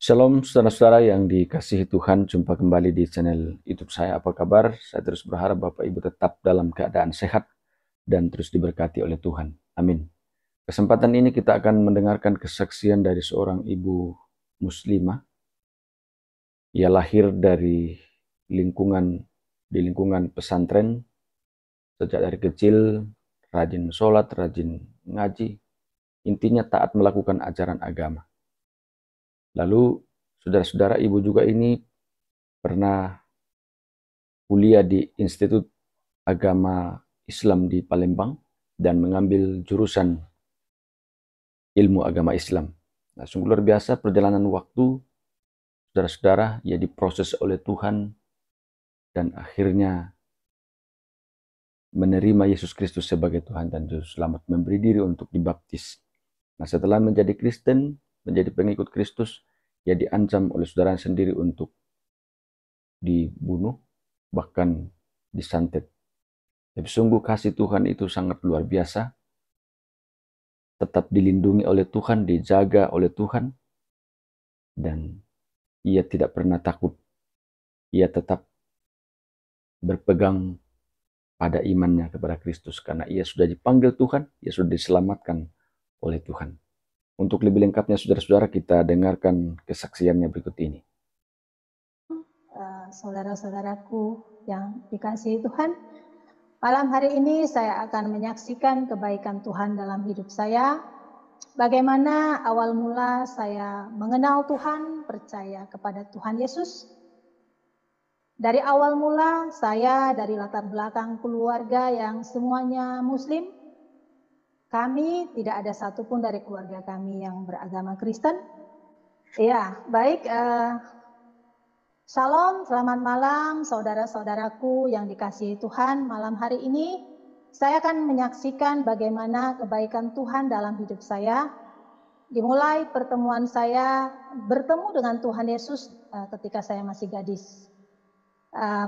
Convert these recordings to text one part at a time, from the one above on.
Shalom saudara-saudara yang dikasihi Tuhan, jumpa kembali di channel YouTube saya. Apa kabar? Saya terus berharap Bapak Ibu tetap dalam keadaan sehat dan terus diberkati oleh Tuhan. Amin. Kesempatan ini kita akan mendengarkan kesaksian dari seorang ibu muslimah. Ia lahir di lingkungan pesantren. Sejak dari kecil rajin sholat, rajin ngaji. Intinya taat melakukan ajaran agama. Lalu saudara-saudara, ibu juga ini pernah kuliah di Institut Agama Islam di Palembang dan mengambil jurusan ilmu agama Islam. Nah, sungguh luar biasa perjalanan waktu saudara-saudara, ia diproses oleh Tuhan dan akhirnya menerima Yesus Kristus sebagai Tuhan dan Juru Selamat, memberi diri untuk dibaptis. Nah, setelah menjadi Kristen, menjadi pengikut Kristus, ia diancam oleh saudaranya sendiri untuk dibunuh, bahkan disantet. Tapi sungguh kasih Tuhan itu sangat luar biasa. Tetap dilindungi oleh Tuhan, dijaga oleh Tuhan. Dan ia tidak pernah takut. Ia tetap berpegang pada imannya kepada Kristus. Karena ia sudah dipanggil Tuhan, ia sudah diselamatkan oleh Tuhan. Untuk lebih lengkapnya saudara-saudara, kita dengarkan kesaksiannya berikut ini. Saudara-saudaraku yang dikasihi Tuhan, malam hari ini saya akan menyaksikan kebaikan Tuhan dalam hidup saya. Bagaimana awal mula saya mengenal Tuhan, percaya kepada Tuhan Yesus. Dari awal mula saya dari latar belakang keluarga yang semuanya Muslim. Kami tidak ada satupun dari keluarga kami yang beragama Kristen. Ya, baik. Shalom, selamat malam saudara-saudaraku yang dikasihi Tuhan. Malam hari ini saya akan menyaksikan bagaimana kebaikan Tuhan dalam hidup saya. Dimulai pertemuan saya bertemu dengan Tuhan Yesus ketika saya masih gadis.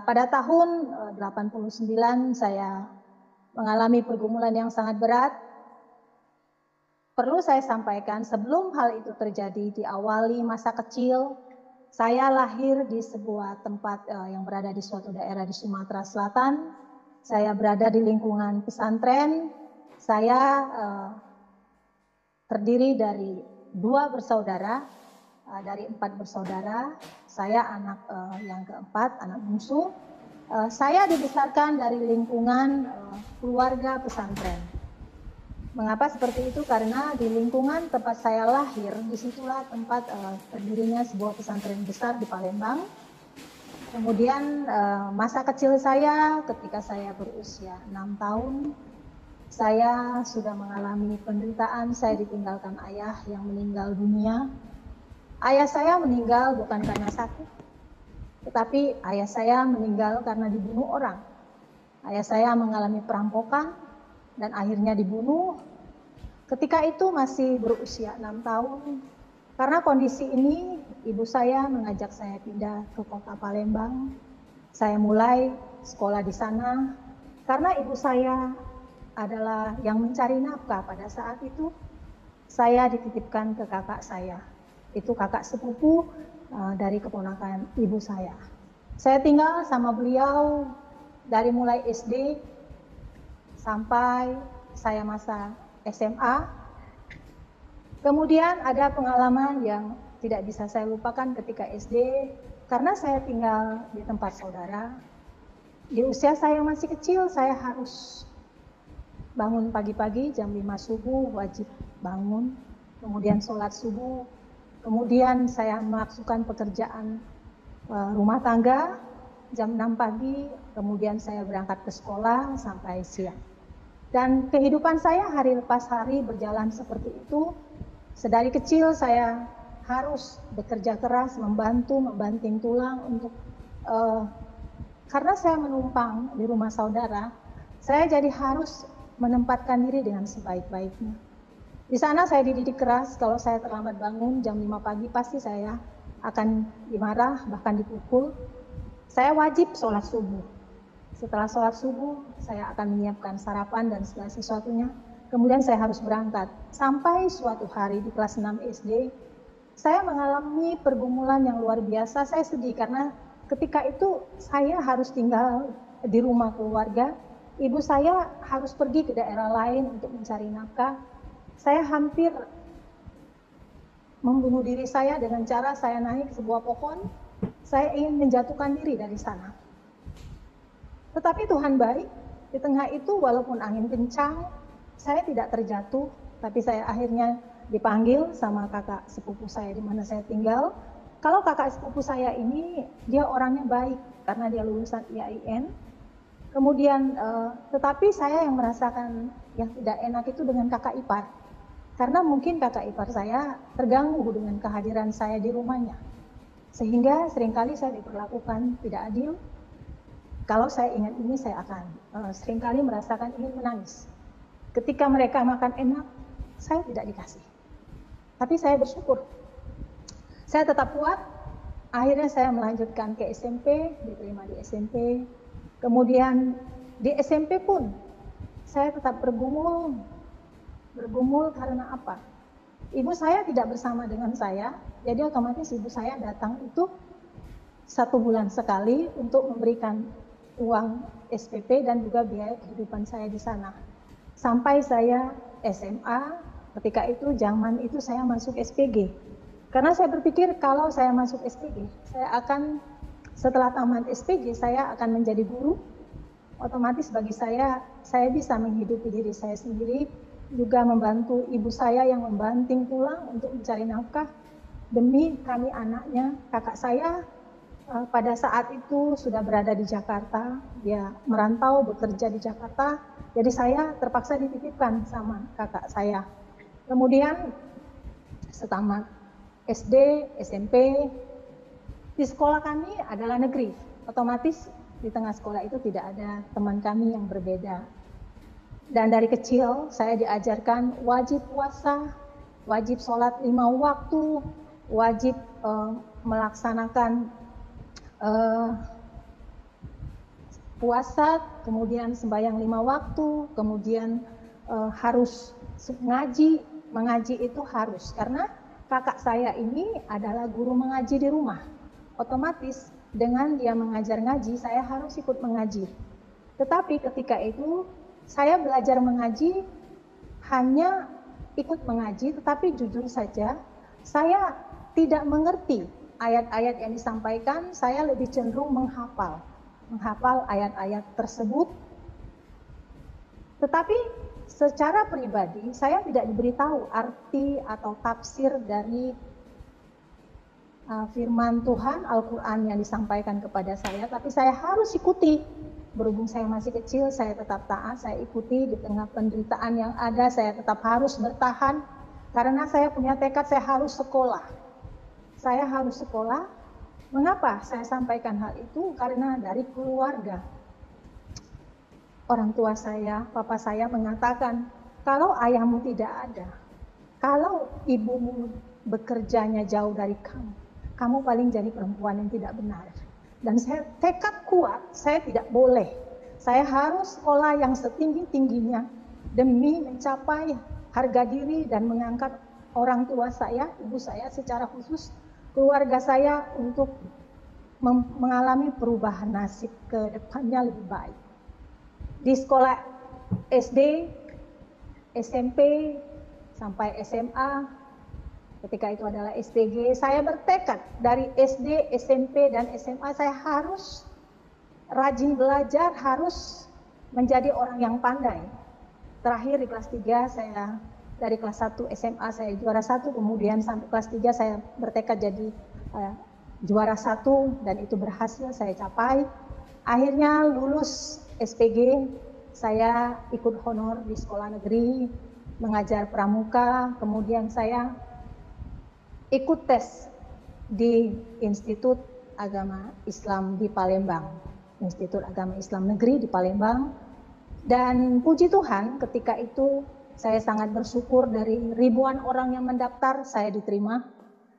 Pada tahun 89 saya mengalami pergumulan yang sangat berat. Perlu saya sampaikan, sebelum hal itu terjadi, diawali masa kecil, saya lahir di sebuah tempat yang berada di suatu daerah di Sumatera Selatan. Saya berada di lingkungan pesantren. Saya terdiri dari 2 bersaudara, dari 4 bersaudara. Saya anak yang keempat, anak bungsu. Saya dibesarkan dari lingkungan keluarga pesantren. Mengapa seperti itu? Karena di lingkungan tempat saya lahir, disitulah tempat terdirinya sebuah pesantren besar di Palembang. Kemudian masa kecil saya ketika saya berusia 6 tahun, saya sudah mengalami penderitaan. Saya ditinggalkan ayah yang meninggal dunia. Ayah saya meninggal bukan karena sakit, tetapi ayah saya meninggal karena dibunuh orang. Ayah saya mengalami perampokan dan akhirnya dibunuh. Ketika itu masih berusia 6 tahun. Karena kondisi ini, ibu saya mengajak saya pindah ke kota Palembang. Saya mulai sekolah di sana. Karena ibu saya adalah yang mencari nafkah pada saat itu, saya dititipkan ke kakak saya. Itu kakak sepupu dari keponakan ibu saya. Saya tinggal sama beliau dari mulai SD sampai saya masa SMA. Kemudian ada pengalaman yang tidak bisa saya lupakan ketika SD, karena saya tinggal di tempat saudara. Di usia saya masih kecil, saya harus bangun pagi-pagi jam 5 subuh, wajib bangun, kemudian sholat subuh, kemudian saya melakukan pekerjaan rumah tangga jam 6 pagi, kemudian saya berangkat ke sekolah sampai siang. Dan kehidupan saya hari lepas hari berjalan seperti itu. Sedari kecil saya harus bekerja keras, membanting tulang untuk karena saya menumpang di rumah saudara, saya jadi harus menempatkan diri dengan sebaik-baiknya. Di sana saya dididik keras, kalau saya terlambat bangun jam 5 pagi pasti saya akan dimarah, bahkan dipukul. Saya wajib sholat subuh. Setelah sholat subuh, saya akan menyiapkan sarapan dan segala sesuatunya. Kemudian saya harus berangkat. Sampai suatu hari di kelas 6 SD, Saya mengalami pergumulan yang luar biasa. Saya sedih karena ketika itu saya harus tinggal di rumah keluarga. Ibu saya harus pergi ke daerah lain untuk mencari nafkah. Saya hampir membunuh diri saya dengan cara saya naik ke sebuah pohon. Saya ingin menjatuhkan diri dari sana. Tetapi Tuhan baik. Di tengah itu walaupun angin kencang, saya tidak terjatuh, tapi saya akhirnya dipanggil sama kakak sepupu saya di mana saya tinggal. Kalau kakak sepupu saya ini, dia orangnya baik karena dia lulusan IAIN. Kemudian, tetapi saya yang merasakan yang tidak enak itu dengan kakak ipar. Karena mungkin kakak ipar saya terganggu dengan kehadiran saya di rumahnya. Sehingga seringkali saya diperlakukan tidak adil. Kalau saya ingat ini, saya akan seringkali merasakan ingin menangis. Ketika mereka makan enak, saya tidak dikasih. Tapi saya bersyukur. Saya tetap kuat. Akhirnya saya melanjutkan ke SMP, diterima di SMP. Kemudian di SMP pun saya tetap bergumul. Bergumul karena apa? Ibu saya tidak bersama dengan saya, jadi otomatis ibu saya datang itu 1 bulan sekali untuk memberikan uang SPP dan juga biaya kehidupan saya di sana. Sampai saya SMA, ketika itu zaman itu saya masuk SPG. Karena saya berpikir kalau saya masuk SPG, saya akan setelah tamat SPG saya akan menjadi guru. Otomatis bagi saya bisa menghidupi diri saya sendiri, juga membantu ibu saya yang membanting tulang untuk mencari nafkah demi kami anaknya. Kakak saya pada saat itu sudah berada di Jakarta, dia merantau bekerja di Jakarta, jadi saya terpaksa dititipkan sama kakak saya. Kemudian setamat SD, SMP, di sekolah kami adalah negeri, otomatis di tengah sekolah itu tidak ada teman kami yang berbeda. Dan dari kecil saya diajarkan wajib puasa, wajib sholat 5 waktu, wajib melaksanakan puasa, kemudian sembahyang 5 waktu, kemudian harus ngaji. Mengaji itu harus, karena kakak saya ini adalah guru mengaji di rumah. Otomatis dengan dia mengajar ngaji, saya harus ikut mengaji. Tetapi ketika itu saya belajar mengaji hanya ikut mengaji, tetapi jujur saja saya tidak mengerti ayat-ayat yang disampaikan. Saya lebih cenderung menghafal ayat-ayat tersebut. Tetapi secara pribadi saya tidak diberitahu arti atau tafsir dari firman Tuhan Al-Quran yang disampaikan kepada saya, tapi saya harus ikuti. Berhubung saya masih kecil, saya tetap taat, saya ikuti di tengah penderitaan yang ada, saya tetap harus bertahan, karena saya punya tekad, saya harus sekolah. Saya harus sekolah. Mengapa saya sampaikan hal itu? Karena dari keluarga. Orang tua saya, papa saya mengatakan, kalau ayahmu tidak ada, kalau ibumu bekerjanya jauh dari kamu, kamu paling jadi perempuan yang tidak benar. Dan saya tekad kuat, saya tidak boleh. Saya harus sekolah yang setinggi-tingginya demi mencapai harga diri dan mengangkat orang tua saya, ibu saya secara khusus, keluarga saya untuk mengalami perubahan nasib ke depannya lebih baik. Di sekolah SD, SMP, sampai SMA, ketika itu adalah STG, saya bertekad dari SD, SMP, dan SMA saya harus rajin belajar, harus menjadi orang yang pandai. Terakhir di kelas 3 saya dari kelas 1 SMA saya juara 1, kemudian sampai kelas 3 saya bertekad jadi juara 1 dan itu berhasil saya capai. Akhirnya lulus SPG, saya ikut honor di sekolah negeri, mengajar pramuka, kemudian saya ikut tes di Institut Agama Islam di Palembang, Institut Agama Islam Negeri di Palembang. Dan puji Tuhan ketika itu saya sangat bersyukur, dari ribuan orang yang mendaftar saya diterima.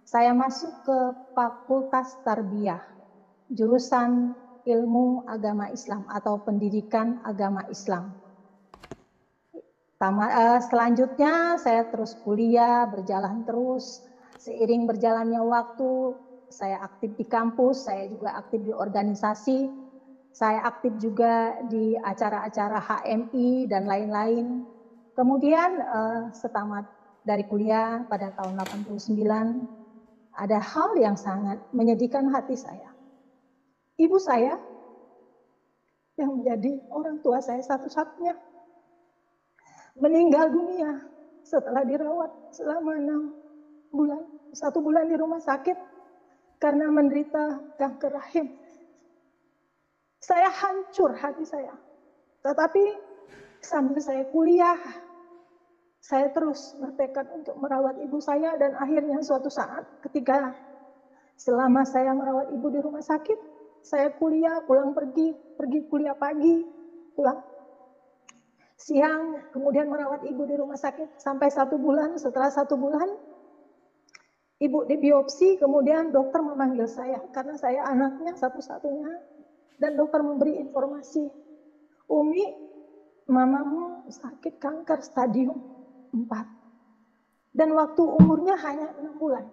Saya masuk ke Fakultas Tarbiyah, jurusan Ilmu Agama Islam atau Pendidikan Agama Islam. Selanjutnya saya terus kuliah, berjalan terus. Seiring berjalannya waktu, saya aktif di kampus, saya juga aktif di organisasi, saya aktif juga di acara-acara HMI dan lain-lain. Kemudian setamat dari kuliah pada tahun 89, ada hal yang sangat menyedihkan hati saya. Ibu saya yang menjadi orang tua saya satu-satunya meninggal dunia setelah dirawat selama 1 bulan di rumah sakit karena menderita kanker rahim. Saya hancur hati saya. Tetapi sambil saya kuliah, saya terus bertekad untuk merawat ibu saya, dan akhirnya suatu saat ketika selama saya merawat ibu di rumah sakit, saya kuliah, pulang pergi kuliah pagi, pulang siang, kemudian merawat ibu di rumah sakit sampai 1 bulan. Setelah 1 bulan, ibu dibiopsi, kemudian dokter memanggil saya karena saya anaknya satu-satunya, dan dokter memberi informasi, Umi, mamamu sakit kanker stadium 4, dan waktu umurnya hanya 6 bulan.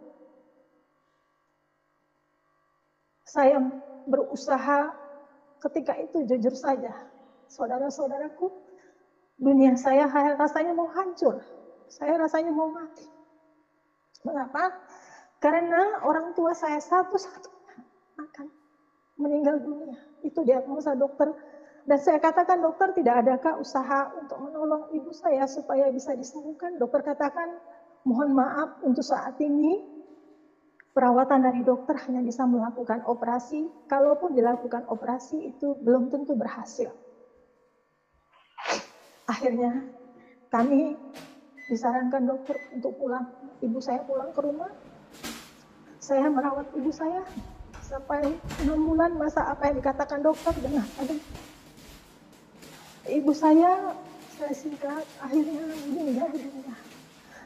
Saya berusaha ketika itu, jujur saja, saudara-saudaraku, dunia saya rasanya mau hancur, saya rasanya mau mati. Mengapa? Karena orang tua saya satu-satunya akan meninggal dunia. Itu diagnosa dokter. Dan saya katakan, dokter, tidak adakah usaha untuk menolong ibu saya supaya bisa disembuhkan? Dokter katakan, mohon maaf, untuk saat ini perawatan dari dokter hanya bisa melakukan operasi. Kalaupun dilakukan operasi, itu belum tentu berhasil. Akhirnya kami disarankan dokter untuk pulang. Ibu saya pulang ke rumah. Saya merawat ibu saya sampai 6 bulan, masa apa yang dikatakan dokter benar. Ibu saya singkat, akhirnya meninggal dunia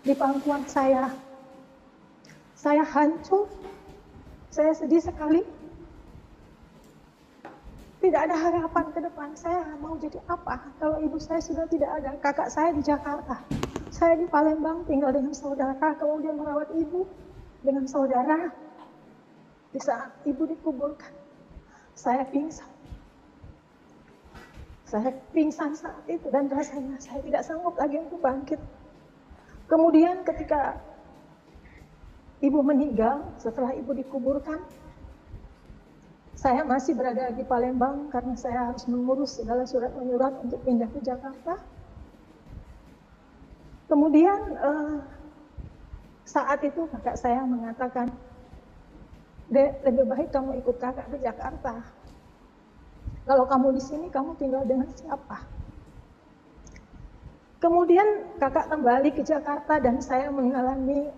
di pangkuan saya. Saya hancur, saya sedih sekali. Tidak ada harapan ke depan. Saya mau jadi apa kalau ibu saya sudah tidak ada? Kakak saya di Jakarta, saya di Palembang tinggal dengan saudara, kemudian merawat ibu dengan saudara. Di saat ibu dikuburkan, saya pingsan. Saya pingsan saat itu, dan rasanya saya tidak sanggup lagi untuk bangkit. Kemudian ketika ibu meninggal, setelah ibu dikuburkan, saya masih berada di Palembang karena saya harus mengurus segala surat menyurat untuk pindah ke Jakarta. Kemudian saat itu kakak saya mengatakan, Dek, lebih baik kamu ikut kakak ke Jakarta. Kalau kamu di sini, kamu tinggal dengan siapa? Kemudian kakak kembali ke Jakarta dan saya mengalami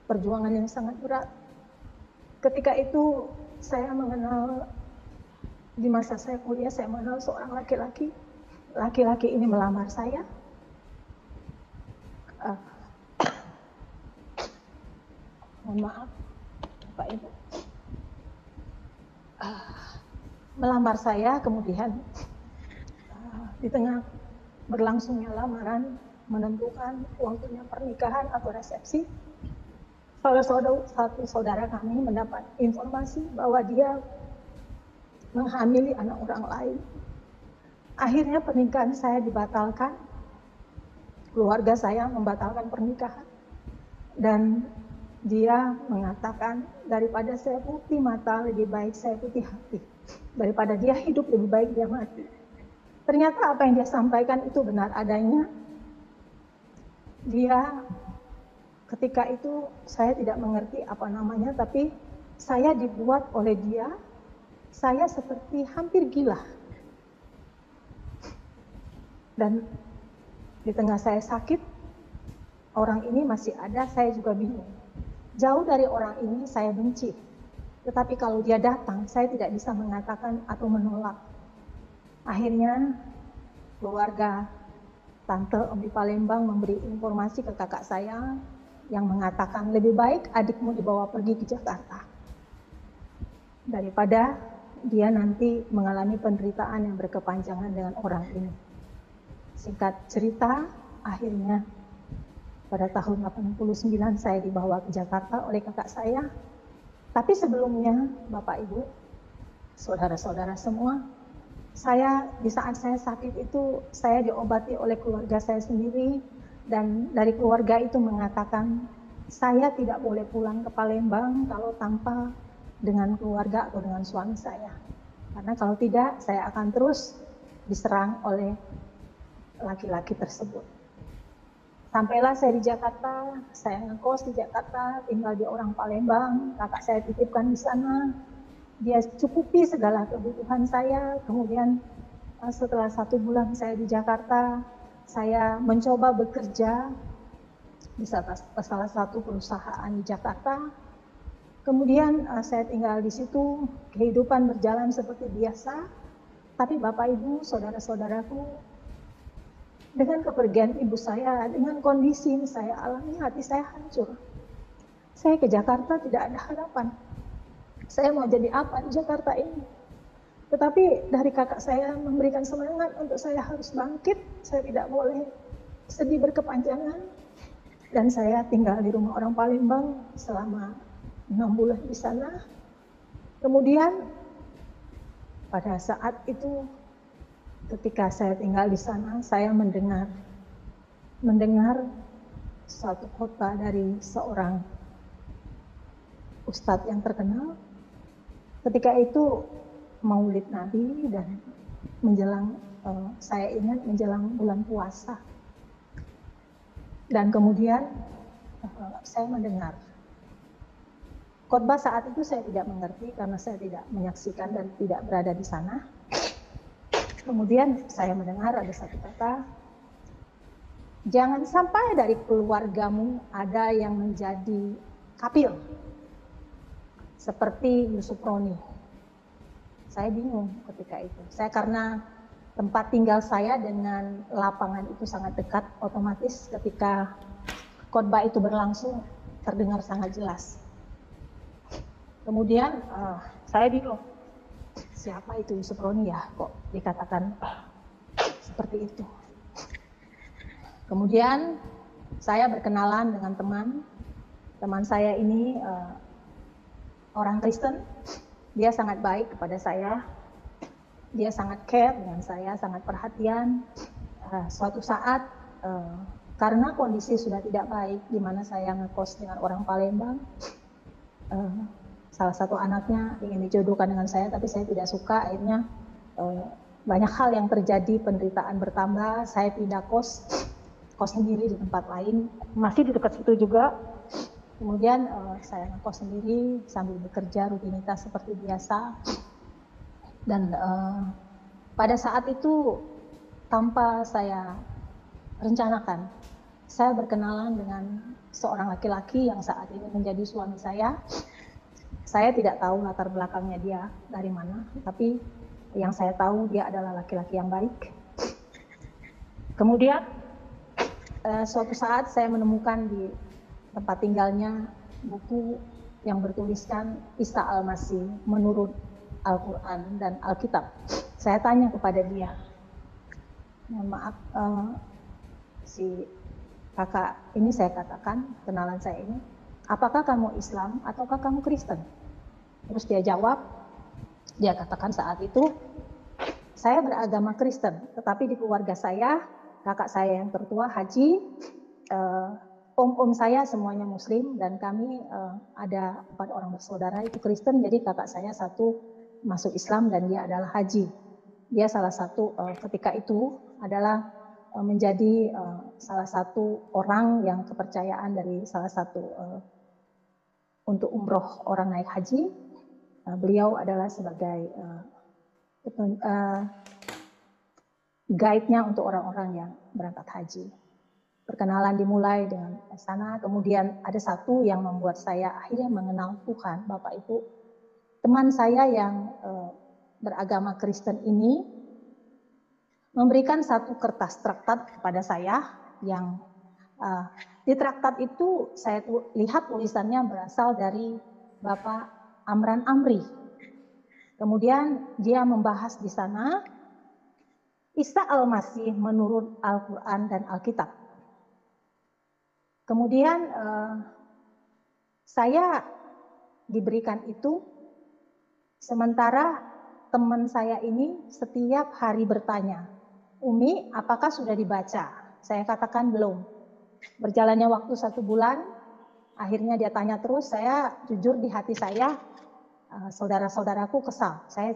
perjuangan yang sangat berat. Ketika itu saya mengenal, di masa saya kuliah, saya mengenal seorang laki-laki. Laki-laki ini melamar saya. Mohon maaf, Pak Ibu. Melamar saya, kemudian di tengah berlangsungnya lamaran, menentukan waktunya pernikahan atau resepsi, satu saudara kami mendapat informasi bahwa dia menghamili anak orang lain. Akhirnya pernikahan saya dibatalkan, keluarga saya membatalkan pernikahan, dan dia mengatakan, daripada saya putih mata, lebih baik saya putih hati. Daripada dia hidup, lebih baik dia mati. Ternyata apa yang dia sampaikan itu benar adanya. Dia ketika itu, saya tidak mengerti apa namanya, tapi saya dibuat oleh dia, saya seperti hampir gila. Dan di tengah saya sakit, orang ini masih ada, saya juga bingung. Jauh dari orang ini saya benci, tetapi kalau dia datang, saya tidak bisa mengatakan atau menolak. Akhirnya keluarga tante Om di Palembang memberi informasi ke kakak saya, yang mengatakan lebih baik adikmu dibawa pergi ke Jakarta daripada dia nanti mengalami penderitaan yang berkepanjangan dengan orang ini. Singkat cerita, akhirnya pada tahun 89 saya dibawa ke Jakarta oleh kakak saya. Tapi sebelumnya, Bapak Ibu, saudara-saudara semua, di saat saya sakit itu, saya diobati oleh keluarga saya sendiri, dan dari keluarga itu mengatakan, saya tidak boleh pulang ke Palembang kalau tanpa dengan keluarga atau dengan suami saya. Karena kalau tidak, saya akan terus diserang oleh laki-laki tersebut. Sampailah saya di Jakarta, saya ngekos di Jakarta, tinggal di orang Palembang, kakak saya titipkan di sana, dia cukupi segala kebutuhan saya. Kemudian setelah 1 bulan saya di Jakarta, saya mencoba bekerja di salah satu perusahaan di Jakarta. Kemudian saya tinggal di situ, kehidupan berjalan seperti biasa. Tapi Bapak Ibu, saudara-saudaraku, dengan kepergian ibu saya, dengan kondisi yang saya alami, hati saya hancur. Saya ke Jakarta tidak ada harapan. Saya mau jadi apa di Jakarta ini? Tetapi dari kakak saya memberikan semangat untuk saya harus bangkit. Saya tidak boleh sedih berkepanjangan. Dan saya tinggal di rumah orang Palembang selama 6 bulan di sana. Kemudian pada saat itu, ketika saya tinggal di sana, saya mendengar suatu khotbah dari seorang ustadz yang terkenal. Ketika itu Maulid Nabi dan menjelang, saya ingat menjelang bulan puasa. Dan kemudian saya mendengar khotbah. Saat itu saya tidak mengerti karena saya tidak menyaksikan dan tidak berada di sana. Kemudian saya mendengar ada satu kata, jangan sampai dari keluargamu ada yang menjadi kafir seperti Yusuf Roni. Saya bingung ketika itu. Karena tempat tinggal saya dengan lapangan itu sangat dekat, otomatis ketika khotbah itu berlangsung terdengar sangat jelas. Kemudian saya bingung, siapa itu Yusuf Roni ya, kok dikatakan seperti itu. Kemudian saya berkenalan dengan teman saya ini orang Kristen. Dia sangat baik kepada saya, dia sangat care dengan saya, sangat perhatian. Suatu saat karena kondisi sudah tidak baik, di mana saya ngekos dengan orang Palembang, salah satu anaknya ingin dijodohkan dengan saya, tapi saya tidak suka. Akhirnya banyak hal yang terjadi, penderitaan bertambah. Saya pindah kos sendiri di tempat lain, masih di dekat situ juga. Kemudian saya ngekos sendiri sambil bekerja rutinitas seperti biasa. Dan pada saat itu, tanpa saya rencanakan, saya berkenalan dengan seorang laki-laki yang saat ini menjadi suami saya. Saya tidak tahu latar belakangnya dia dari mana, tapi yang saya tahu dia adalah laki-laki yang baik. Kemudian suatu saat saya menemukan di tempat tinggalnya buku yang bertuliskan Isa Al-Masih menurut Al-Quran dan Alkitab. Saya tanya kepada dia, mohon maaf, si kakak ini, saya katakan, kenalan saya ini, apakah kamu Islam ataukah kamu Kristen? Terus dia jawab, dia katakan saat itu, saya beragama Kristen, tetapi di keluarga saya, kakak saya yang tertua haji, om-om saya semuanya Muslim, dan kami ada 4 orang bersaudara itu Kristen. Jadi kakak saya satu masuk Islam dan dia adalah haji. Dia salah satu ketika itu adalah menjadi salah satu orang yang kepercayaan dari salah satu untuk umroh orang naik haji. Beliau adalah sebagai guide-nya untuk orang-orang yang berangkat haji. Perkenalan dimulai dengan sana, kemudian ada satu yang membuat saya akhirnya mengenal Tuhan, Bapak Ibu. Teman saya yang beragama Kristen ini memberikan satu kertas traktat kepada saya, yang di traktat itu saya lihat tulisannya berasal dari Bapak Amran Amri. Kemudian dia membahas di sana Isa Al-Masih menurut Al-Quran dan Alkitab. Kemudian saya diberikan itu, sementara teman saya ini setiap hari bertanya, "Umi, apakah sudah dibaca?" Saya katakan belum. Berjalannya waktu 1 bulan, akhirnya dia tanya terus. Saya jujur di hati saya, saudara-saudaraku kesal. Saya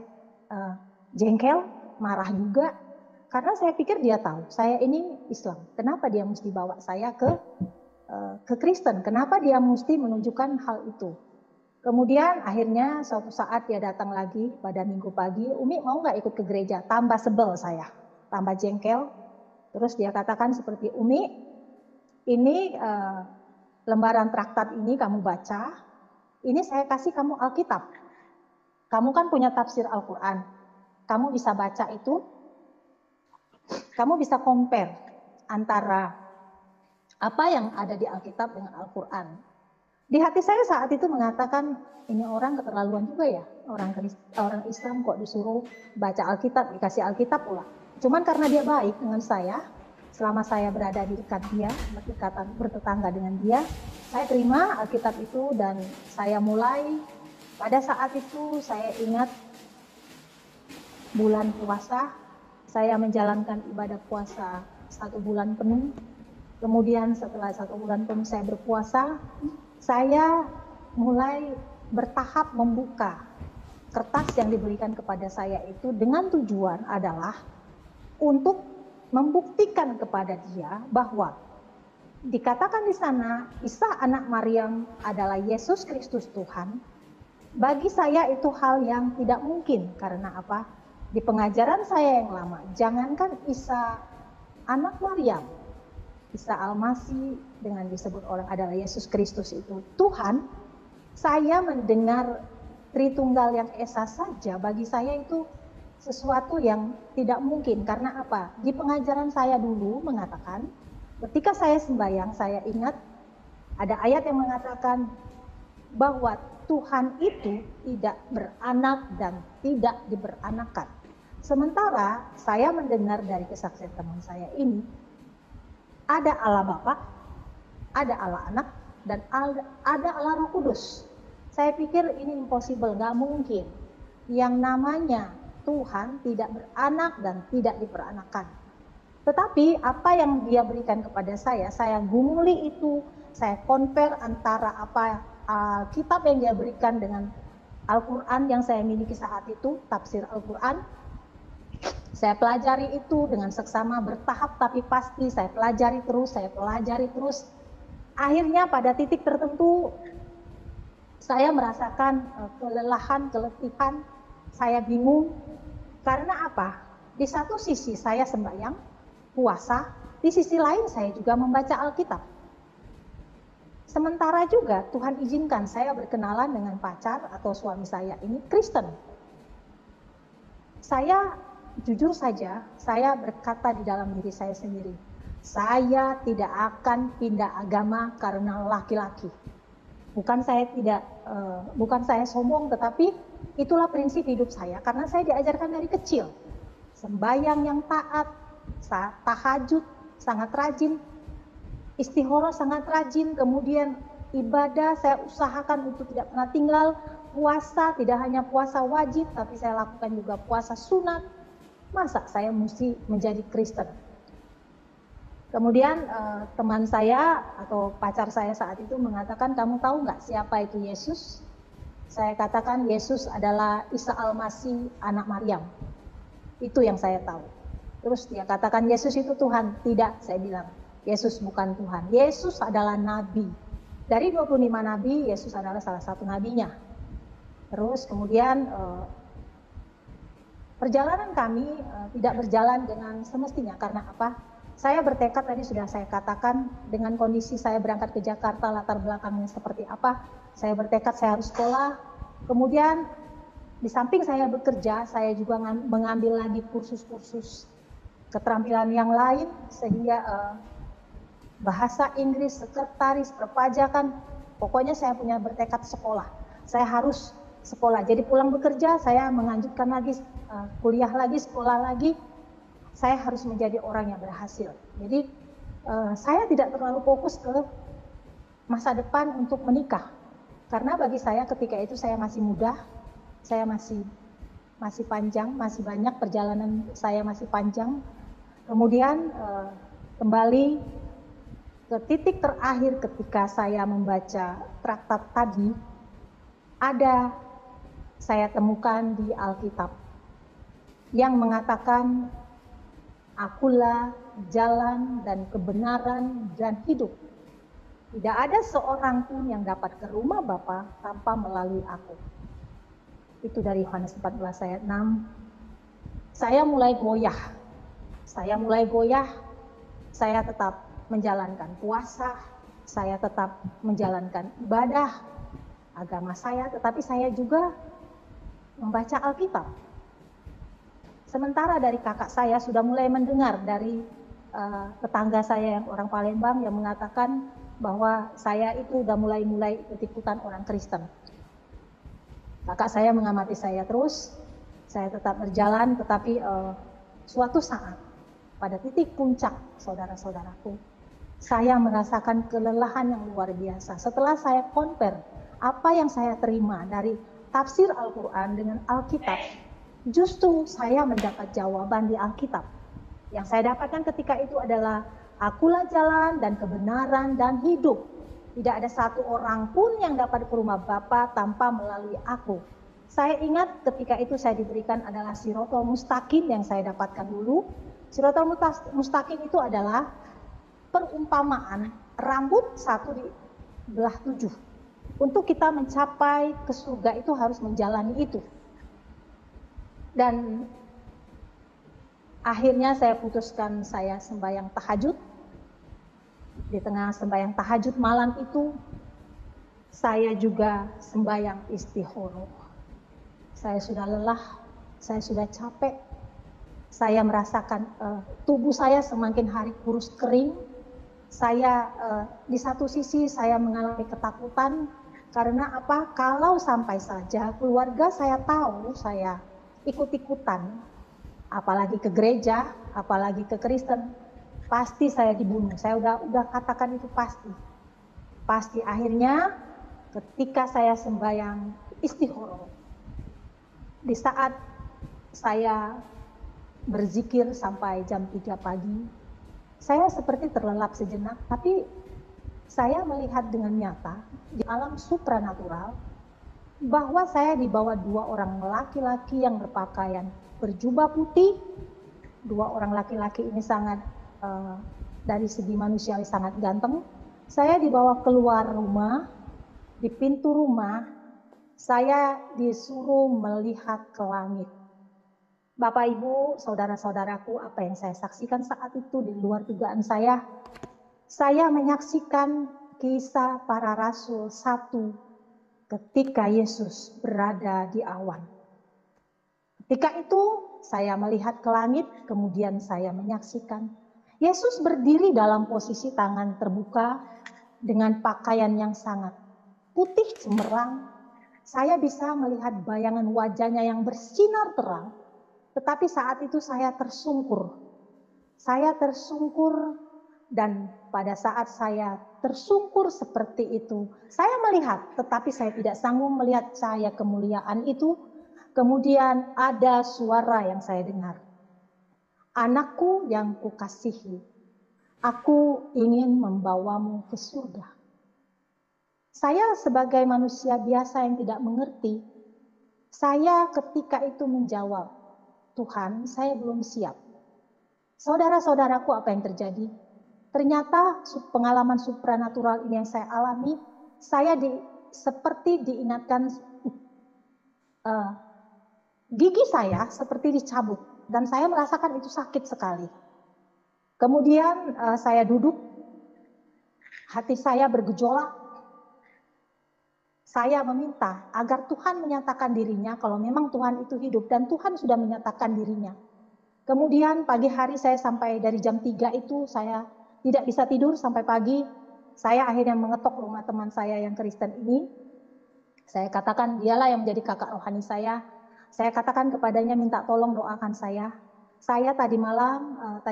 jengkel, marah juga, karena saya pikir dia tahu saya ini Islam. Kenapa dia mesti bawa saya ke Kristen? Kenapa dia mesti menunjukkan hal itu? Kemudian akhirnya suatu saat dia datang lagi pada minggu pagi, "Umi mau nggak ikut ke gereja?" Tambah sebel saya, tambah jengkel. Terus dia katakan seperti, "Umi, ini lembaran traktat ini kamu baca, ini saya kasih kamu Alkitab. Kamu kan punya tafsir Al-Quran, kamu bisa baca itu, kamu bisa compare antara apa yang ada di Alkitab dengan Al-Quran." Di hati saya saat itu mengatakan, ini orang keterlaluan juga ya, orang Islam kok disuruh baca Alkitab, dikasih Alkitab pula. Cuman karena dia baik dengan saya, selama saya berada di dekat dia, bertetangga dengan dia, saya terima Alkitab itu dan saya mulai, pada saat itu saya ingat bulan puasa, saya menjalankan ibadah puasa 1 bulan penuh. Kemudian setelah 1 bulan penuh saya berpuasa, saya mulai bertahap membuka kertas yang diberikan kepada saya itu dengan tujuan adalah untuk membuktikan kepada dia bahwa dikatakan di sana Isa anak Maryam adalah Yesus Kristus Tuhan. Bagi saya itu hal yang tidak mungkin. Karena apa? Di pengajaran saya yang lama, jangankan Isa anak Maryam, Isa Al-Masih dengan disebut orang adalah Yesus Kristus itu Tuhan, saya mendengar Tritunggal yang Esa saja, bagi saya itu sesuatu yang tidak mungkin. Karena apa? Di pengajaran saya dulu mengatakan, ketika saya sembahyang, saya ingat ada ayat yang mengatakan bahwa Tuhan itu tidak beranak dan tidak diberanakan. Sementara saya mendengar dari kesaksian teman saya ini, ada Allah Bapa, ada Allah Anak, dan ada Allah Roh Kudus. Saya pikir ini impossible, gak mungkin. Yang namanya Tuhan tidak beranak dan tidak diperanakan. Tetapi apa yang dia berikan kepada saya gumuli itu, saya compare antara apa kitab yang dia berikan dengan Al-Quran yang saya miliki saat itu, tafsir Al-Quran. Saya pelajari itu dengan seksama, bertahap tapi pasti. Saya pelajari terus. Akhirnya pada titik tertentu saya merasakan kelelahan, keletihan. Saya bingung. Karena apa? Di satu sisi saya sembahyang, puasa. Di sisi lain saya juga membaca Alkitab. Sementara juga Tuhan izinkan saya berkenalan dengan pacar atau suami saya ini Kristen. Saya jujur saja, saya berkata di dalam diri saya sendiri, saya tidak akan pindah agama karena laki-laki. Bukan saya sombong, tetapi itulah prinsip hidup saya. Karena saya diajarkan dari kecil, sembahyang yang taat, tahajud sangat rajin, istihoroh sangat rajin, kemudian ibadah saya usahakan untuk tidak pernah tinggal, puasa tidak hanya puasa wajib, tapi saya lakukan juga puasa sunat. Masa saya mesti menjadi Kristen? Kemudian teman saya atau pacar saya saat itu mengatakan, kamu tahu nggak siapa itu Yesus? Saya katakan Yesus adalah Isa Al-Masih anak Maryam. Itu yang saya tahu. Terus dia katakan Yesus itu Tuhan. Tidak, saya bilang. Yesus bukan Tuhan. Yesus adalah nabi. Dari 25 nabi, Yesus adalah salah satu nabinya. Terus kemudian perjalanan kami tidak berjalan dengan semestinya. Karena apa? Saya bertekad, tadi sudah saya katakan, dengan kondisi saya berangkat ke Jakarta, latar belakangnya seperti apa. Saya bertekad saya harus sekolah. Kemudian di samping saya bekerja, saya juga mengambil lagi kursus-kursus keterampilan yang lain, sehingga bahasa Inggris, sekretaris, perpajakan, pokoknya saya punya bertekad sekolah. Saya harus sekolah. Jadi pulang bekerja, saya menganjurkan lagi kuliah lagi, sekolah lagi. Saya harus menjadi orang yang berhasil. Jadi saya tidak terlalu fokus ke masa depan untuk menikah. Karena bagi saya ketika itu saya masih muda, saya masih panjang, masih banyak perjalanan saya masih panjang. Kemudian kembali ke titik terakhir ketika saya membaca traktat tadi, saya temukan di Alkitab yang mengatakan, akulah jalan dan kebenaran dan hidup. Tidak ada seorang pun yang dapat ke rumah Bapa tanpa melalui aku. Itu dari Yohanes 14 ayat 6. Saya mulai goyah. Saya tetap menjalankan puasa, saya tetap menjalankan ibadah agama saya, tetapi saya juga membaca Alkitab. Sementara dari kakak saya sudah mulai mendengar dari tetangga saya yang orang Palembang yang mengatakan bahwa saya itu udah mulai ikut-ikutan orang Kristen. Kakak saya mengamati saya terus, saya tetap berjalan, tetapi suatu saat pada titik puncak, saudara-saudaraku, saya merasakan kelelahan yang luar biasa. Setelah saya compare apa yang saya terima dari tafsir Al-Quran dengan Alkitab, justru saya mendapat jawaban di Alkitab. Yang saya dapatkan ketika itu adalah, akulah jalan dan kebenaran dan hidup. Tidak ada satu orang pun yang dapat ke rumah Bapa tanpa melalui aku. Saya ingat ketika itu saya diberikan adalah Siratal Mustaqim yang saya dapatkan dulu. Siratal Mustaqim itu adalah perumpamaan rambut satu di belah 7. Untuk kita mencapai ke surga itu harus menjalani itu. Dan akhirnya saya putuskan saya sembahyang tahajud. Di tengah sembahyang tahajud malam itu, saya juga sembahyang istikharah. Saya sudah lelah, saya sudah capek. Saya merasakan tubuh saya semakin hari kurus kering. Saya di satu sisi saya mengalami ketakutan karena apa? Kalau sampai saja keluarga saya tahu saya ikut-ikutan, apalagi ke gereja, apalagi ke Kristen, pasti saya dibunuh. Saya udah katakan itu pasti. Pasti akhirnya ketika saya sembahyang istikharah, di saat saya berzikir sampai jam 3 pagi, saya seperti terlelap sejenak, tapi saya melihat dengan nyata di alam supranatural bahwa saya dibawa 2 orang laki-laki yang berpakaian berjubah putih. 2 orang laki-laki ini sangat dari segi manusiawi sangat ganteng. Saya dibawa keluar rumah, di pintu rumah saya disuruh melihat ke langit. Bapak Ibu, saudara-saudaraku, apa yang saya saksikan saat itu di luar dugaan saya menyaksikan Kisah Para Rasul 1 ketika Yesus berada di awan. Ketika itu saya melihat ke langit, kemudian saya menyaksikan Yesus berdiri dalam posisi tangan terbuka dengan pakaian yang sangat putih cemerlang. Saya bisa melihat bayangan wajahnya yang bersinar terang. Tetapi saat itu saya tersungkur. Dan pada saat saya tersungkur seperti itu, saya melihat, tetapi saya tidak sanggup melihat cahaya kemuliaan itu. Kemudian ada suara yang saya dengar. Anakku yang kukasihi, aku ingin membawamu ke surga. Saya sebagai manusia biasa yang tidak mengerti, saya ketika itu menjawab, Tuhan, saya belum siap. Saudara-saudaraku, apa yang terjadi? Ternyata pengalaman supranatural ini yang saya alami, saya seperti diingatkan gigi saya seperti dicabut dan saya merasakan itu sakit sekali. Kemudian saya duduk, hati saya bergejolak. Saya meminta agar Tuhan menyatakan dirinya kalau memang Tuhan itu hidup, dan Tuhan sudah menyatakan dirinya. Kemudian pagi hari saya sampai dari jam 3 itu saya tidak bisa tidur sampai pagi. Saya akhirnya mengetok rumah teman saya yang Kristen ini. Saya katakan dialah yang menjadi kakak rohani saya. Saya katakan kepadanya minta tolong doakan saya. Saya tadi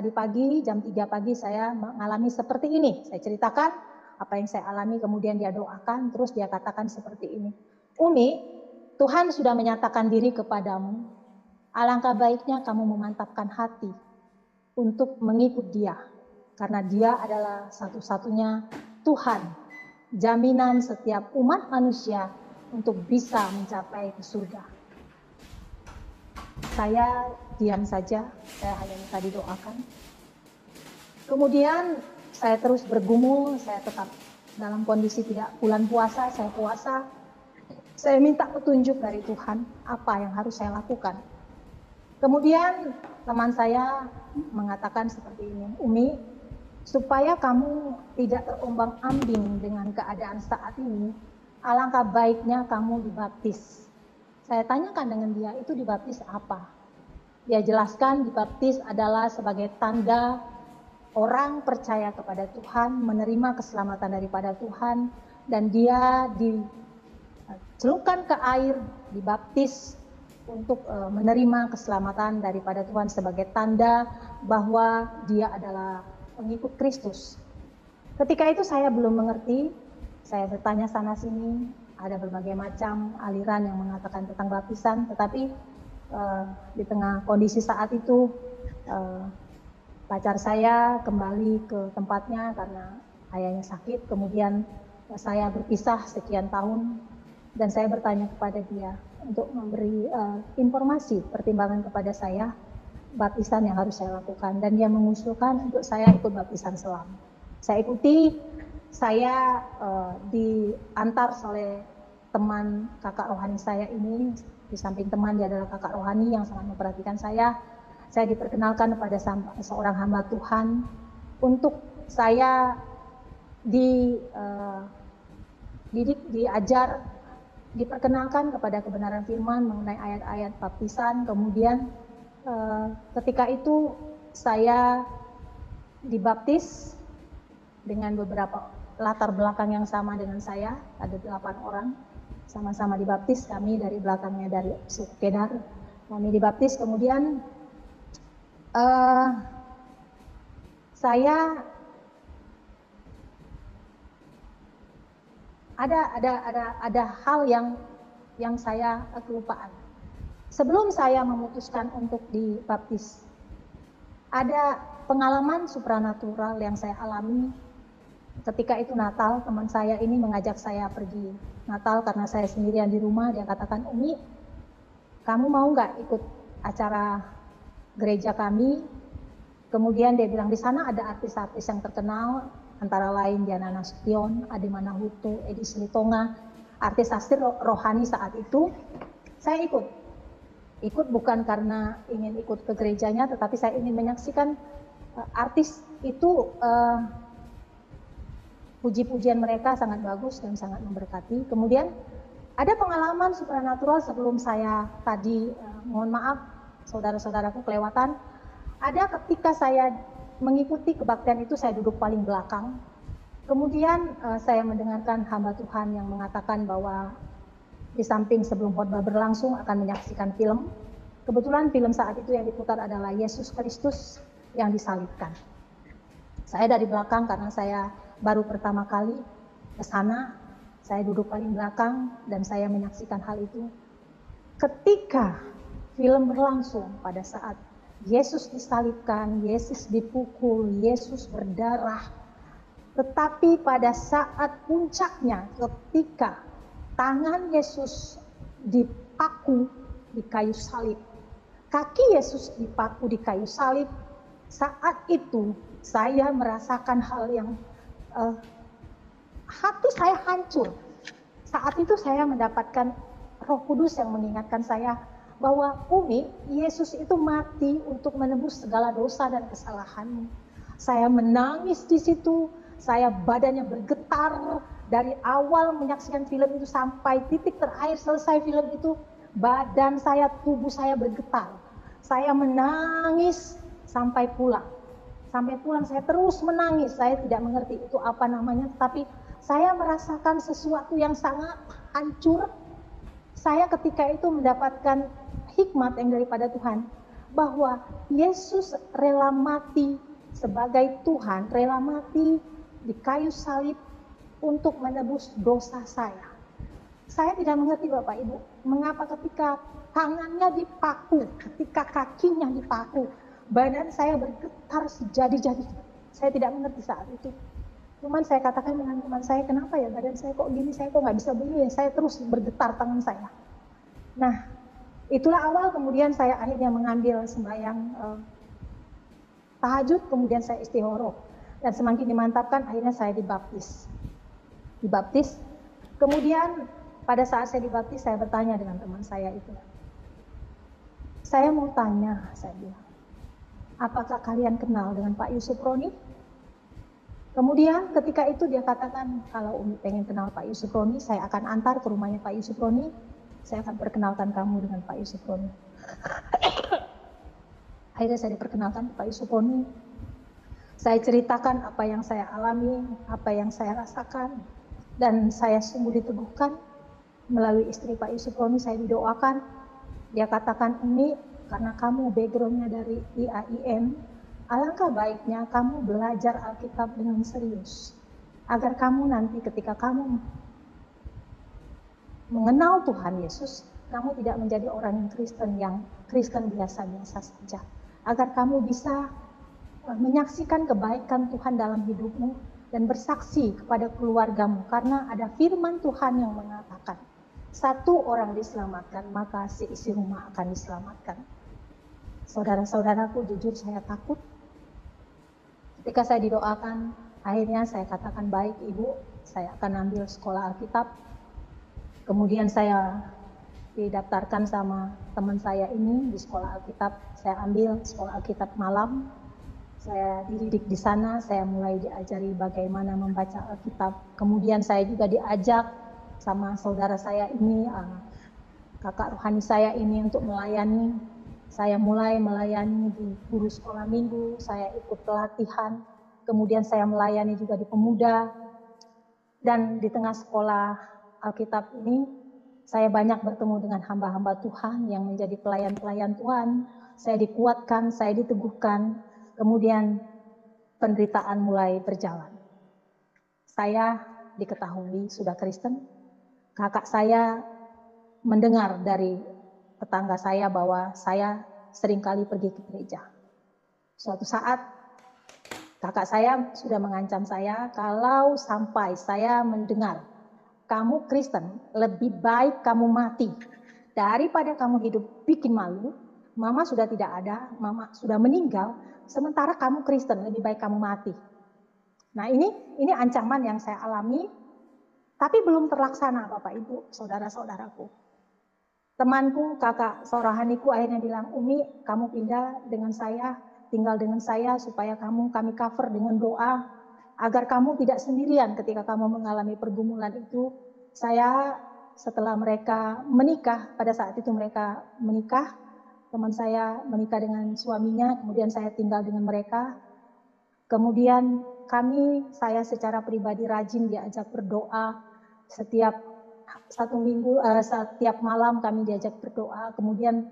pagi jam 3 pagi saya mengalami seperti ini. Saya ceritakan apa yang saya alami, kemudian dia doakan, terus dia katakan seperti ini, Umi, Tuhan sudah menyatakan diri kepadamu, alangkah baiknya kamu memantapkan hati untuk mengikut dia, karena dia adalah satu-satunya Tuhan, jaminan setiap umat manusia untuk bisa mencapai ke surga. Saya diam saja, saya hanya minta didoakan. Kemudian saya terus bergumul, saya tetap dalam kondisi tidak bulan puasa, saya puasa. Saya minta petunjuk dari Tuhan, apa yang harus saya lakukan. Kemudian teman saya mengatakan seperti ini, Umi, supaya kamu tidak terombang-ambing dengan keadaan saat ini, alangkah baiknya kamu dibaptis. Saya tanyakan dengan dia, itu dibaptis apa? Dia jelaskan dibaptis adalah sebagai tanda orang percaya kepada Tuhan, menerima keselamatan daripada Tuhan, dan dia dicelupkan ke air, dibaptis untuk menerima keselamatan daripada Tuhan sebagai tanda bahwa dia adalah pengikut Kristus. Ketika itu saya belum mengerti, saya bertanya sana sini, ada berbagai macam aliran yang mengatakan tentang baptisan, tetapi di tengah kondisi saat itu pacar saya kembali ke tempatnya karena ayahnya sakit, kemudian saya berpisah sekian tahun dan saya bertanya kepada dia untuk memberi informasi, pertimbangan kepada saya baptisan yang harus saya lakukan, dan dia mengusulkan untuk saya ikut baptisan selam. Saya ikuti, saya diantar oleh teman kakak rohani saya ini, di samping teman dia adalah kakak rohani yang sangat memperhatikan saya. Saya diperkenalkan kepada seorang hamba Tuhan untuk saya diajar, diperkenalkan kepada kebenaran firman mengenai ayat-ayat baptisan. Kemudian ketika itu saya dibaptis dengan beberapa latar belakang yang sama dengan saya, ada 8 orang sama-sama dibaptis, kami dari belakangnya dari suku Kedar, kami dibaptis. Kemudian saya ada hal yang saya kelupaan. Sebelum saya memutuskan untuk dibaptis, ada pengalaman supranatural yang saya alami. Ketika itu Natal, teman saya ini mengajak saya pergi Natal karena saya sendirian di rumah. Dia katakan, Umi, kamu mau nggak ikut acara gereja kami? Kemudian dia bilang di sana ada artis-artis yang terkenal, antara lain Diana Nasution, Ade Manahuto, Edi Silitonga, artis-artis rohani saat itu. Saya ikut bukan karena ingin ikut ke gerejanya, tetapi saya ingin menyaksikan artis itu. Puji-pujian mereka sangat bagus dan sangat memberkati. Kemudian ada pengalaman supranatural sebelum saya tadi, mohon maaf saudara-saudaraku kelewatan. Ada ketika saya mengikuti kebaktian itu, saya duduk paling belakang. Kemudian saya mendengarkan hamba Tuhan yang mengatakan bahwa di samping sebelum khotbah berlangsung akan menyaksikan film. Kebetulan film saat itu yang diputar adalah Yesus Kristus yang disalibkan. Saya dari belakang karena saya baru pertama kali ke sana, saya duduk paling belakang dan saya menyaksikan hal itu. Ketika film berlangsung, pada saat Yesus disalibkan, Yesus dipukul, Yesus berdarah, tetapi pada saat puncaknya ketika tangan Yesus dipaku di kayu salib, kaki Yesus dipaku di kayu salib, saat itu saya merasakan hal yang hati saya hancur. Saat itu saya mendapatkan Roh Kudus yang mengingatkan saya bahwa Umi, Yesus itu mati untuk menebus segala dosa dan kesalahanmu. Saya menangis di situ, saya badannya bergetar dari awal menyaksikan film itu sampai titik terakhir selesai film itu, badan saya, tubuh saya bergetar. Saya menangis sampai pulang. Sampai pulang saya terus menangis, saya tidak mengerti itu apa namanya, tapi saya merasakan sesuatu yang sangat hancur. Saya ketika itu mendapatkan hikmat yang daripada Tuhan, bahwa Yesus rela mati sebagai Tuhan, rela mati di kayu salib untuk menebus dosa saya. Saya tidak mengerti Bapak Ibu, mengapa ketika tangannya dipaku, ketika kakinya dipaku, badan saya bergetar sejadi-jadi. Saya tidak mengerti saat itu. Cuman saya katakan dengan teman saya, kenapa ya badan saya kok gini, saya kok nggak bisa begini, saya terus bergetar tangan saya. Nah, itulah awal kemudian saya akhirnya mengambil sembahyang tahajud, kemudian saya istihoroh. Dan semakin dimantapkan, akhirnya saya dibaptis. Kemudian pada saat saya dibaptis, saya bertanya dengan teman saya itu. Saya mau tanya, saya bilang, apakah kalian kenal dengan Pak Yusuf Roni? Kemudian ketika itu dia katakan, kalau Umi pengen kenal Pak Yusuf Roni, saya akan antar ke rumahnya Pak Yusuf Roni, saya akan perkenalkan kamu dengan Pak Yusuf Roni. Akhirnya saya diperkenalkan Pak Yusuf Roni. Saya ceritakan apa yang saya alami, apa yang saya rasakan, dan saya sungguh diteguhkan melalui istri Pak Yusuf Roni. Saya didoakan. Dia katakan, Umi, karena kamu backgroundnya dari IAIN, alangkah baiknya kamu belajar Alkitab dengan serius, agar kamu nanti ketika kamu mengenal Tuhan Yesus, kamu tidak menjadi orang yang Kristen biasa-biasa saja, agar kamu bisa menyaksikan kebaikan Tuhan dalam hidupmu dan bersaksi kepada keluargamu, karena ada firman Tuhan yang mengatakan, satu orang diselamatkan, maka seisi rumah akan diselamatkan. Saudara-saudaraku, jujur saya takut. Ketika saya didoakan, akhirnya saya katakan, baik Ibu, saya akan ambil sekolah Alkitab. Kemudian saya didaftarkan sama teman saya ini di sekolah Alkitab. Saya ambil sekolah Alkitab malam. Saya dididik di sana, saya mulai diajari bagaimana membaca Alkitab. Kemudian saya juga diajak sama saudara saya ini, kakak rohani saya ini untuk melayani. Saya mulai melayani di guru sekolah minggu, saya ikut pelatihan. Kemudian saya melayani juga di pemuda. Dan di tengah sekolah Alkitab ini, saya banyak bertemu dengan hamba-hamba Tuhan yang menjadi pelayan-pelayan Tuhan. Saya dikuatkan, saya diteguhkan. Kemudian penderitaan mulai berjalan. Saya diketahui sudah Kristen. Kakak saya mendengar dari tetangga saya bahwa saya seringkali pergi ke gereja. Suatu saat kakak saya sudah mengancam saya, kalau sampai saya mendengar kamu Kristen, lebih baik kamu mati daripada kamu hidup bikin malu. Mama sudah tidak ada, mama sudah meninggal, sementara kamu Kristen, lebih baik kamu mati. Nah, ini ancaman yang saya alami, tapi belum terlaksana Bapak Ibu, saudara-saudaraku. Temanku, kakak rohaniku akhirnya bilang, Umi, kamu pindah dengan saya, tinggal dengan saya supaya kami cover dengan doa, agar kamu tidak sendirian ketika kamu mengalami pergumulan itu. Saya setelah mereka menikah, pada saat itu mereka menikah, teman saya menikah dengan suaminya, kemudian saya tinggal dengan mereka. Kemudian saya secara pribadi rajin diajak berdoa. Setiap setiap malam kami diajak berdoa. Kemudian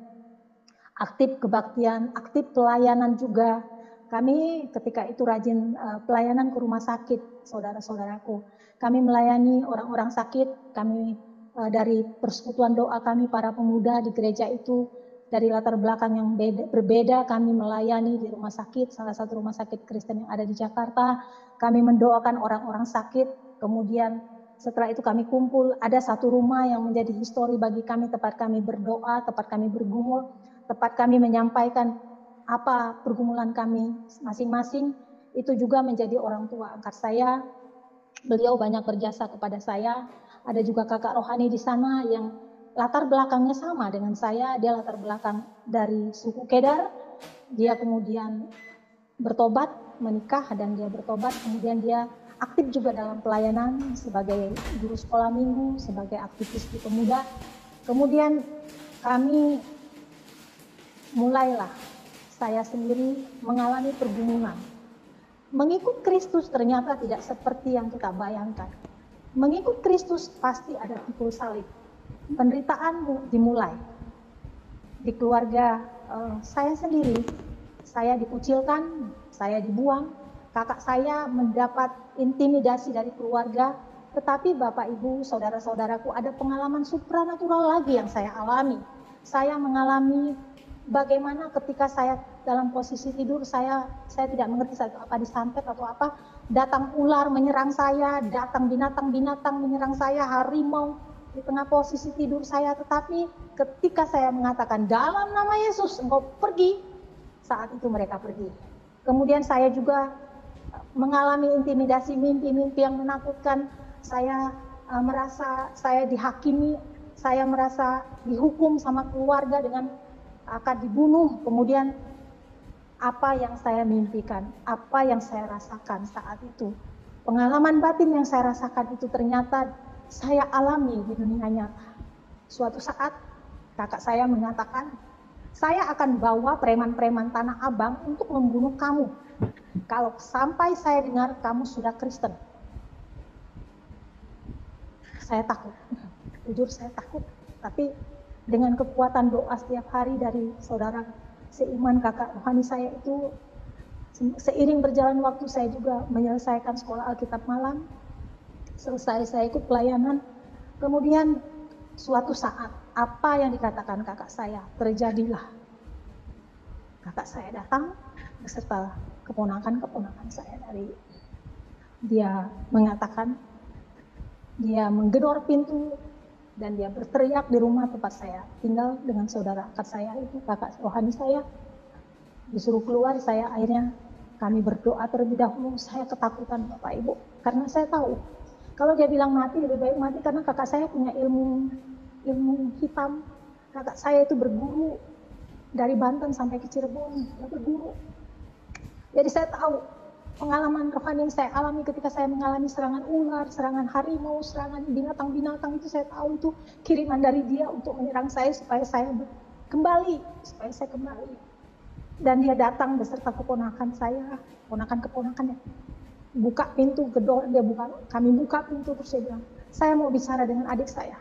aktif kebaktian, aktif pelayanan juga. Kami ketika itu rajin pelayanan ke rumah sakit, saudara-saudaraku. Kami melayani orang-orang sakit. Kami dari persekutuan doa kami para pemuda di gereja itu, dari latar belakang yang berbeda, kami melayani di rumah sakit, salah satu rumah sakit Kristen yang ada di Jakarta. Kami mendoakan orang-orang sakit. Kemudian setelah itu kami kumpul, ada satu rumah yang menjadi histori bagi kami, tempat kami berdoa, tempat kami bergumul, tempat kami menyampaikan apa pergumulan kami masing-masing. Itu juga menjadi orang tua angkat saya. Beliau banyak berjasa kepada saya. Ada juga kakak rohani di sana yang latar belakangnya sama dengan saya. Dia latar belakang dari suku Kedar. Dia kemudian bertobat, menikah, dan dia bertobat. Kemudian dia aktif juga dalam pelayanan sebagai guru sekolah minggu, sebagai aktivis di pemuda. Kemudian kami mulailah saya sendiri mengalami pergumulan. Mengikut Kristus ternyata tidak seperti yang kita bayangkan. Mengikut Kristus pasti ada pikul salib. Penderitaan dimulai di keluarga saya sendiri. Saya dikucilkan, saya dibuang. Kakak saya mendapat intimidasi dari keluarga. Tetapi Bapak Ibu, saudara-saudaraku, ada pengalaman supranatural lagi yang saya alami. Saya mengalami bagaimana ketika saya dalam posisi tidur, saya tidak mengerti apa disantet atau apa, datang ular menyerang saya, datang binatang-binatang menyerang saya, harimau di tengah posisi tidur saya. Tetapi ketika saya mengatakan dalam nama Yesus engkau pergi, saat itu mereka pergi. Kemudian saya juga mengalami intimidasi, mimpi-mimpi yang menakutkan. Saya merasa saya dihakimi, saya merasa dihukum sama keluarga dengan akan dibunuh. Kemudian apa yang saya mimpikan, apa yang saya rasakan saat itu, pengalaman batin yang saya rasakan itu ternyata saya alami di dunia nyata. Suatu saat kakak saya mengatakan, saya akan bawa preman-preman Tanah Abang untuk membunuh kamu kalau sampai saya dengar kamu sudah Kristen. Saya takut, jujur saya takut, tapi dengan kekuatan doa setiap hari dari saudara seiman kakak rohani saya itu, seiring berjalan waktu saya juga menyelesaikan sekolah Alkitab malam, selesai saya ikut pelayanan, kemudian suatu saat apa yang dikatakan kakak saya terjadilah. Kakak saya datang beserta keponakan-keponakan saya dari, dia mengatakan, dia menggedor pintu dan dia berteriak di rumah tempat saya tinggal dengan saudara akad saya itu, kakak rohani saya, disuruh keluar. Saya akhirnya, kami berdoa terlebih dahulu. Saya ketakutan Bapak Ibu, karena saya tahu kalau dia bilang mati, lebih baik mati, karena kakak saya punya ilmu hitam. Kakak saya itu berguru dari Banten sampai ke Cirebon, dia berguru. Jadi saya tahu pengalaman rohani yang saya alami ketika saya mengalami serangan ular, serangan harimau, serangan binatang-binatang itu, saya tahu itu kiriman dari dia untuk menyerang saya supaya saya kembali. Dan dia datang beserta keponakan saya, keponakannya. Buka pintu, gedor, dia buka, kami buka pintu, terus dia bilang, saya mau bicara dengan adik saya.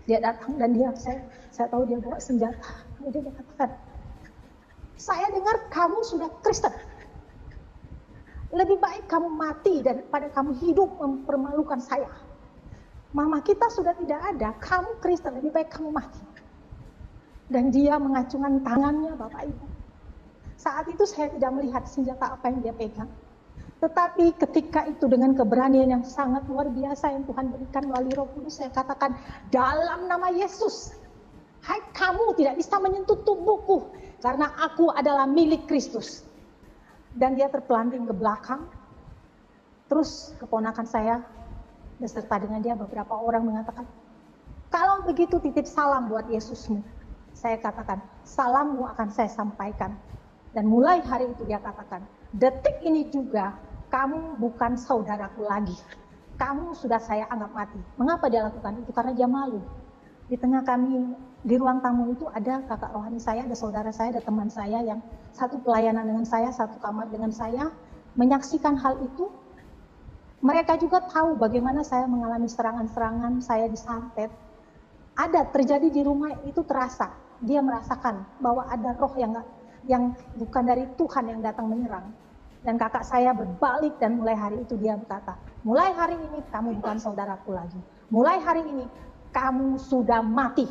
Dia datang dan saya tahu dia bawa senjata. Kemudian dia katakan, saya dengar kamu sudah Kristen. Lebih baik kamu mati daripada kamu hidup mempermalukan saya. Mama kita sudah tidak ada, kamu Kristen, lebih baik kamu mati. Dan dia mengacungkan tangannya Bapak Ibu. Saat itu saya tidak melihat senjata apa yang dia pegang. Tetapi ketika itu dengan keberanian yang sangat luar biasa yang Tuhan berikan melalui Roh Kudus, saya katakan, dalam nama Yesus, hai kamu tidak bisa menyentuh tubuhku, karena aku adalah milik Kristus. Dan dia terpelanting ke belakang. Terus keponakan saya beserta dengan dia beberapa orang mengatakan, kalau begitu titip salam buat Yesusmu. Saya katakan, salammu akan saya sampaikan. Dan mulai hari itu dia katakan, detik ini juga kamu bukan saudaraku lagi. Kamu sudah saya anggap mati. Mengapa dia lakukan itu? Karena dia malu. Di tengah kami, di ruang tamu itu ada kakak rohani saya, ada saudara saya, ada teman saya yang satu pelayanan dengan saya, satu kamar dengan saya, menyaksikan hal itu. Mereka juga tahu bagaimana saya mengalami serangan-serangan, saya disantet. Ada terjadi di rumah itu, terasa. Dia merasakan bahwa ada roh yang bukan dari Tuhan yang datang menyerang. Dan kakak saya berbalik dan mulai hari itu dia berkata, mulai hari ini kamu bukan saudaraku lagi. Mulai hari ini kamu sudah mati.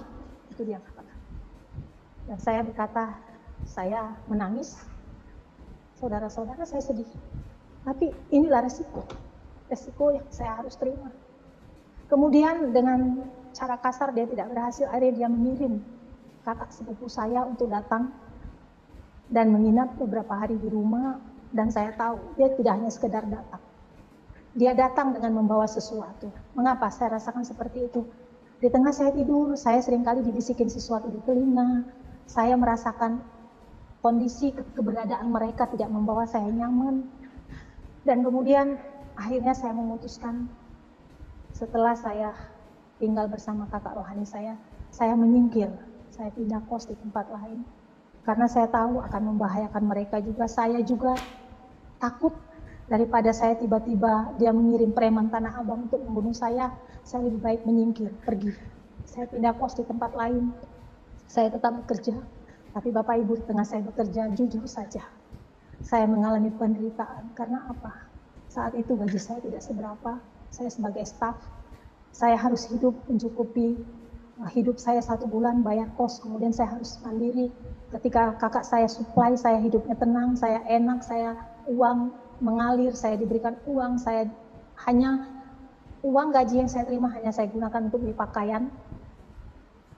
Itu dia katakan. Dan saya berkata, saya menangis. Saudara-saudara, saya sedih. Tapi inilah resiko yang saya harus terima. Kemudian dengan cara kasar dia tidak berhasil, akhirnya dia mengirim kakak sepupu saya untuk datang dan menginap beberapa hari di rumah. Dan saya tahu dia tidak hanya sekedar datang. Dia datang dengan membawa sesuatu. Mengapa saya rasakan seperti itu? Di tengah saya tidur, saya seringkali dibisikin sesuatu di telinga. Saya merasakan kondisi keberadaan mereka tidak membawa saya nyaman. Dan kemudian akhirnya saya memutuskan, setelah saya tinggal bersama kakak rohani saya menyingkir. Saya pindah kos di tempat lain. Karena saya tahu akan membahayakan mereka juga. Saya juga takut daripada saya tiba-tiba dia mengirim preman Tanah Abang untuk membunuh saya lebih baik menyingkir, pergi. Saya pindah kos di tempat lain. Saya tetap bekerja. Tapi Bapak Ibu, di tengah saya bekerja, jujur saja, saya mengalami penderitaan. Karena apa? Saat itu gaji saya tidak seberapa. Saya sebagai staf, saya harus hidup mencukupi hidup saya 1 bulan, bayar kos, kemudian saya harus mandiri. Ketika kakak saya supply, saya hidupnya tenang, saya enak, saya uang mengalir, saya diberikan uang, saya hanya uang gaji yang saya terima hanya saya gunakan untuk beli pakaian.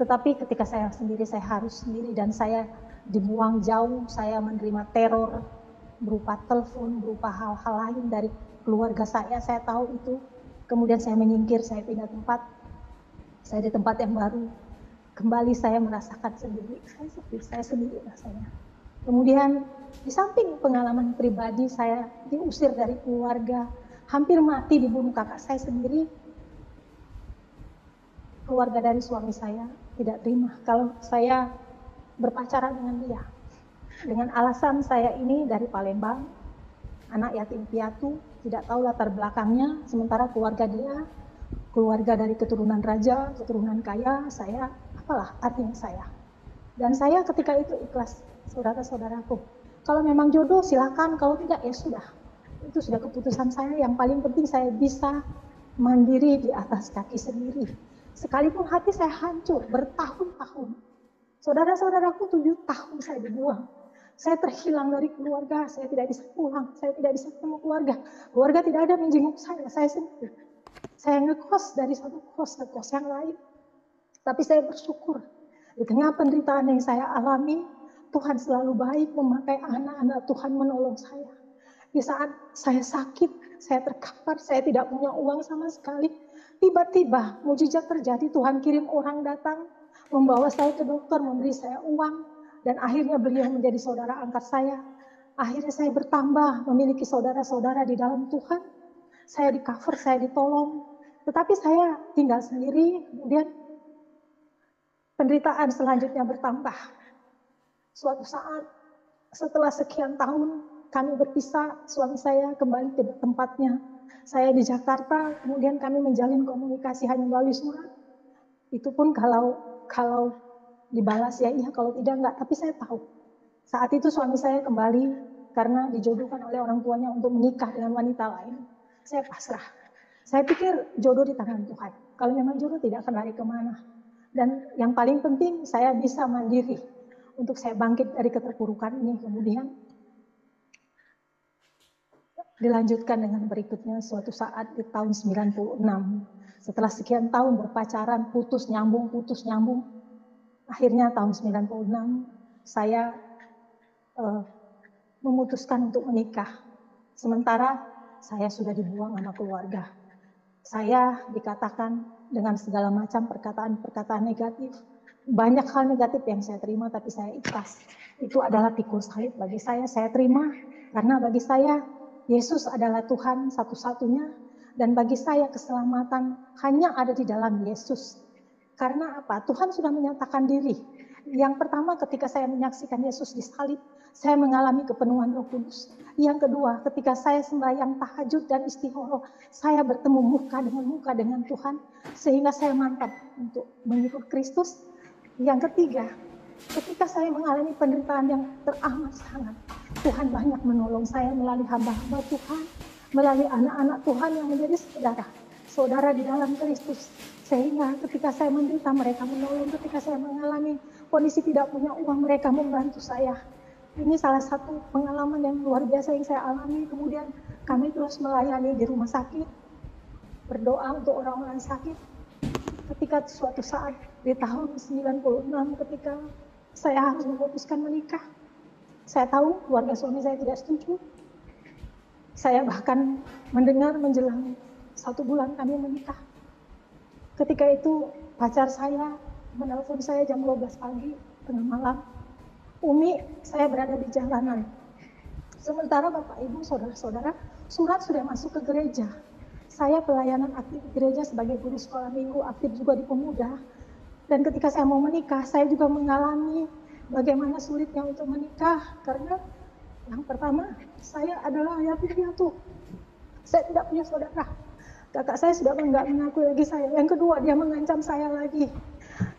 Tetapi ketika saya sendiri, saya harus sendiri, dan saya dibuang jauh, saya menerima teror berupa telepon, berupa hal-hal lain dari keluarga saya tahu itu. Kemudian saya menyingkir, saya pindah tempat, saya di tempat yang baru. Kembali saya merasakan sendiri, saya sendiri rasanya. Kemudian di samping pengalaman pribadi, saya diusir dari keluarga, hampir mati dibunuh kakak saya sendiri. Keluarga dari suami saya tidak terima kalau saya berpacaran dengan dia. Dengan alasan saya ini dari Palembang, anak yatim piatu, tidak tahu latar belakangnya, sementara keluarga dia, keluarga dari keturunan raja, keturunan kaya, saya, apalah artinya saya. Dan saya ketika itu ikhlas, saudara-saudaraku. Kalau memang jodoh silakan, kalau tidak ya sudah. Itu sudah keputusan saya, yang paling penting saya bisa mandiri di atas kaki sendiri. Sekalipun hati saya hancur bertahun-tahun. Saudara-saudaraku 7 tahun saya dibuang. Saya terhilang dari keluarga, saya tidak bisa pulang, saya tidak bisa ketemu keluarga. Keluarga tidak ada menjenguk saya sendiri. Saya ngekos dari satu kos ke kos yang lain. Tapi saya bersyukur, di tengah penderitaan yang saya alami, Tuhan selalu baik memakai anak-anak Tuhan menolong saya. Di saat saya sakit, saya terkapar, saya tidak punya uang sama sekali. Tiba-tiba mujizat terjadi, Tuhan kirim orang datang, membawa saya ke dokter, memberi saya uang, dan akhirnya beliau menjadi saudara angkat saya. Akhirnya saya bertambah, memiliki saudara-saudara di dalam Tuhan. Saya di cover, saya ditolong. Tetapi saya tinggal sendiri, kemudian penderitaan selanjutnya bertambah. Suatu saat, setelah sekian tahun, kami berpisah, suami saya kembali ke tempatnya. Saya di Jakarta, kemudian kami menjalin komunikasi hanya melalui surat. Itu pun kalau dibalas ya iya, kalau tidak enggak. Tapi saya tahu, saat itu suami saya kembali karena dijodohkan oleh orang tuanya untuk menikah dengan wanita lain. Saya pasrah. Saya pikir jodoh di tangan Tuhan. Kalau memang jodoh tidak akan lari kemana. Dan yang paling penting saya bisa mandiri untuk saya bangkit dari keterpurukan ini. Kemudian dilanjutkan dengan berikutnya, suatu saat di tahun 96. Setelah sekian tahun berpacaran, putus nyambung. Akhirnya tahun 96 saya memutuskan untuk menikah. Sementara saya sudah dibuang sama keluarga. Saya dikatakan dengan segala macam perkataan negatif. Banyak hal negatif yang saya terima, tapi saya ikhlas. Itu adalah pikul salib bagi saya terima. Karena bagi saya, Yesus adalah Tuhan satu-satunya. Dan bagi saya keselamatan hanya ada di dalam Yesus. Karena apa? Tuhan sudah menyatakan diri. Yang pertama, ketika saya menyaksikan Yesus disalib, saya mengalami kepenuhan Roh Kudus. Yang kedua, ketika saya sembahyang tahajud dan istikharah, saya bertemu muka dengan Tuhan, sehingga saya mantap untuk mengikut Kristus. Yang ketiga, ketika saya mengalami penderitaan yang teramat sangat, Tuhan banyak menolong saya melalui hamba-hamba Tuhan, melalui anak-anak Tuhan yang menjadi saudara di dalam Kristus. Sehingga ketika saya menderita, mereka menolong. Ketika saya mengalami kondisi tidak punya uang, mereka membantu saya. Ini salah satu pengalaman yang luar biasa yang saya alami. Kemudian kami terus melayani di rumah sakit, berdoa untuk orang-orang sakit. Ketika suatu saat di tahun 96, ketika saya harus memutuskan menikah, saya tahu keluarga suami saya tidak setuju. Saya bahkan mendengar menjelang 1 bulan kami menikah. Ketika itu pacar saya menelpon saya jam 12 pagi, tengah malam. Umi, saya berada di jalanan. Sementara Bapak Ibu, saudara-saudara, surat sudah masuk ke gereja. Saya pelayanan aktif di gereja sebagai guru sekolah minggu, aktif juga di pemuda. Dan ketika saya mau menikah, saya juga mengalami bagaimana sulitnya untuk menikah. Karena yang pertama, saya adalah yatim piatu. Saya tidak punya saudara. Kakak saya sudah enggak mengakui lagi saya. Yang kedua, dia mengancam saya lagi.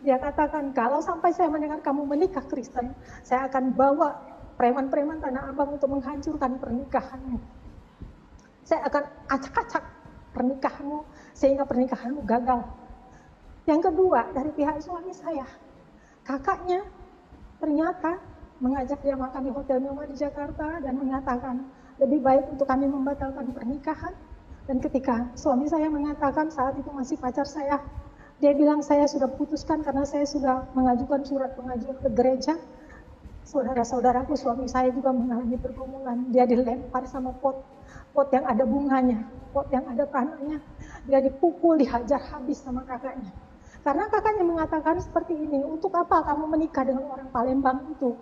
Dia katakan, kalau sampai saya mendengar kamu menikah Kristen, saya akan bawa preman-preman Tanah Abang untuk menghancurkan pernikahanmu. Saya akan acak-acak pernikahanmu sehingga pernikahanmu gagal. Yang kedua, dari pihak suami saya, kakaknya ternyata mengajak dia makan di hotel mewah di Jakarta dan mengatakan lebih baik untuk kami membatalkan pernikahan. Dan ketika suami saya mengatakan, saat itu masih pacar saya, dia bilang saya sudah putuskan karena saya sudah mengajukan surat pengajuan ke gereja. Saudara-saudaraku, suami saya juga mengalami pergumulan. Dia dilempar sama pot yang ada bunganya, pot yang ada tanahnya. Dia dipukul, dihajar habis sama kakaknya. Karena kakaknya mengatakan seperti ini, untuk apa kamu menikah dengan orang Palembang itu?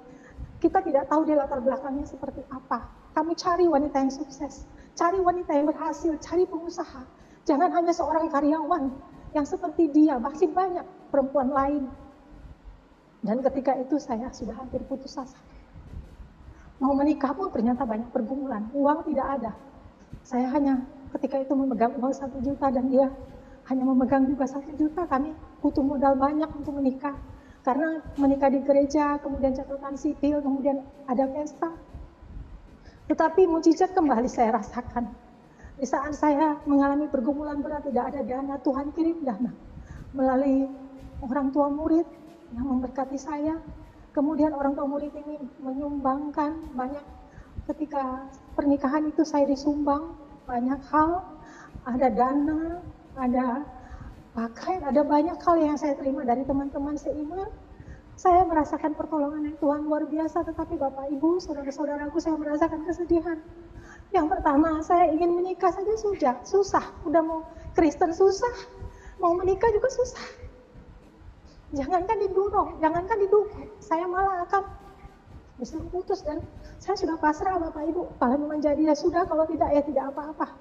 Kita tidak tahu dia latar belakangnya seperti apa. Kami cari wanita yang sukses, cari wanita yang berhasil, cari pengusaha. Jangan hanya seorang karyawan yang seperti dia, masih banyak perempuan lain. Dan ketika itu saya sudah hampir putus asa. Mau menikah pun ternyata banyak pergumulan, uang tidak ada. Saya hanya ketika itu memegang uang 1 juta dan dia hanya memegang juga 1 juta. Kami butuh modal banyak untuk menikah. Karena menikah di gereja, kemudian catatan sipil, kemudian ada pesta. Tetapi mujizat kembali saya rasakan. Di saat saya mengalami pergumulan berat, tidak ada dana, Tuhan kirim dana melalui orang tua murid yang memberkati saya. Kemudian orang tua murid ini menyumbangkan banyak. Ketika pernikahan itu saya disumbang banyak hal, ada dana, ada pakaian, ada banyak hal yang saya terima dari teman-teman seiman. Saya merasakan pertolongan yang Tuhan luar biasa, tetapi Bapak Ibu, saudara-saudaraku, saya merasakan kesedihan. Yang pertama, saya ingin menikah saja susah. Udah mau Kristen susah, mau menikah juga susah. Jangankan didorong, jangankan didukung, saya malah akan bisa putus. Dan saya sudah pasrah Bapak Ibu, kalau memang jadi ya sudah, kalau tidak ya tidak apa-apa.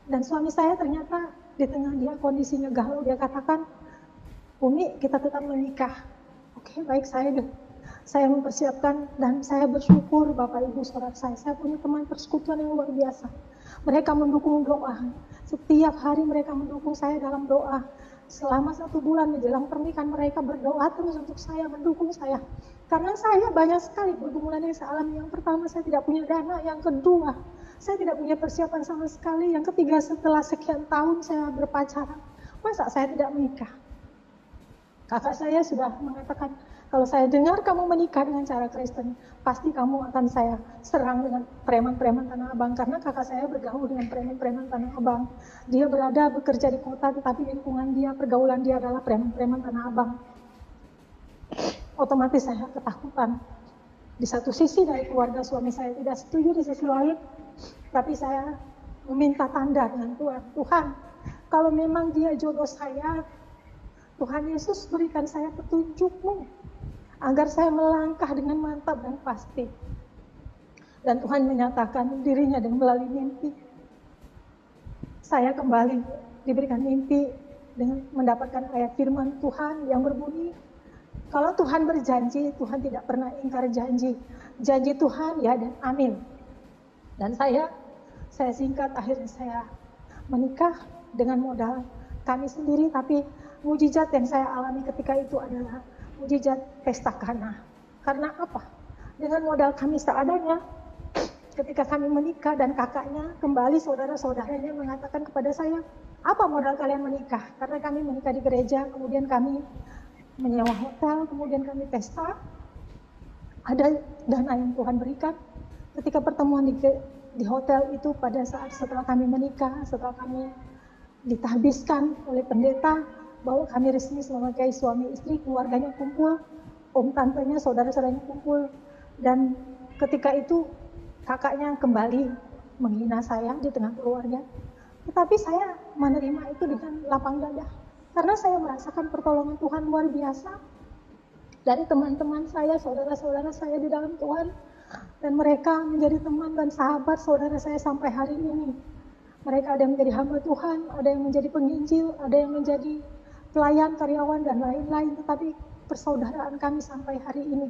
Dan suami saya ternyata di tengah dia kondisinya galau, dia katakan, Umi, kita tetap menikah. Oke, baik, saya mempersiapkan dan saya bersyukur Bapak Ibu saudara saya punya teman persekutuan yang luar biasa. Mereka mendukung doa, setiap hari mereka mendukung saya dalam doa. Selama 1 bulan menjelang pernikahan mereka berdoa terus untuk saya, mendukung saya. Karena saya banyak sekali pergumulan yang saya alami. Yang pertama, saya tidak punya dana. Yang kedua, saya tidak punya persiapan sama sekali. Yang ketiga, setelah sekian tahun saya berpacaran, masa saya tidak menikah? Kakak saya sudah mengatakan, kalau saya dengar kamu menikah dengan cara Kristen, pasti kamu akan saya serang dengan preman-preman Tanah Abang. Karena kakak saya bergaul dengan preman-preman Tanah Abang. Dia bekerja di kota, tetapi lingkungan dia, pergaulan dia adalah preman-preman Tanah Abang. Otomatis saya ketakutan. Di satu sisi dari keluarga suami saya tidak setuju, di sisi lain, tapi saya meminta tanda dengan Tuhan. Tuhan, kalau memang dia jodoh saya, Tuhan Yesus berikan saya petunjuk-Mu agar saya melangkah dengan mantap dan pasti. Dan Tuhan menyatakan dirinya dengan melalui mimpi. Saya kembali diberikan mimpi dengan mendapatkan ayat firman Tuhan yang berbunyi, kalau Tuhan berjanji, Tuhan tidak pernah ingkar janji. Janji Tuhan ya dan amin. Dan saya singkat, akhirnya saya menikah dengan modal kami sendiri, tapi mujizat yang saya alami ketika itu adalah mujizat pesta Kana. Karena apa? Dengan modal kami seadanya, ketika kami menikah dan kakaknya kembali, saudara-saudaranya mengatakan kepada saya, apa modal kalian menikah? Karena kami menikah di gereja, kemudian kami menyewa hotel, kemudian kami pesta. Ada dana yang Tuhan berikan. Ketika pertemuan di hotel itu pada saat setelah kami menikah, setelah kami ditahbiskan oleh pendeta, bahwa kami resmi sebagai suami istri, keluarganya kumpul, om tantenya, saudara-saudaranya kumpul. Dan ketika itu kakaknya kembali menghina saya di tengah keluarga. Tetapi saya menerima itu dengan lapang dada. Karena saya merasakan pertolongan Tuhan luar biasa dari teman-teman saya, saudara-saudara saya di dalam Tuhan. Dan mereka menjadi teman dan sahabat saudara saya sampai hari ini. Mereka ada yang menjadi hamba Tuhan, ada yang menjadi penginjil, ada yang menjadi pelayan, karyawan, dan lain-lain. Tetapi persaudaraan kami sampai hari ini.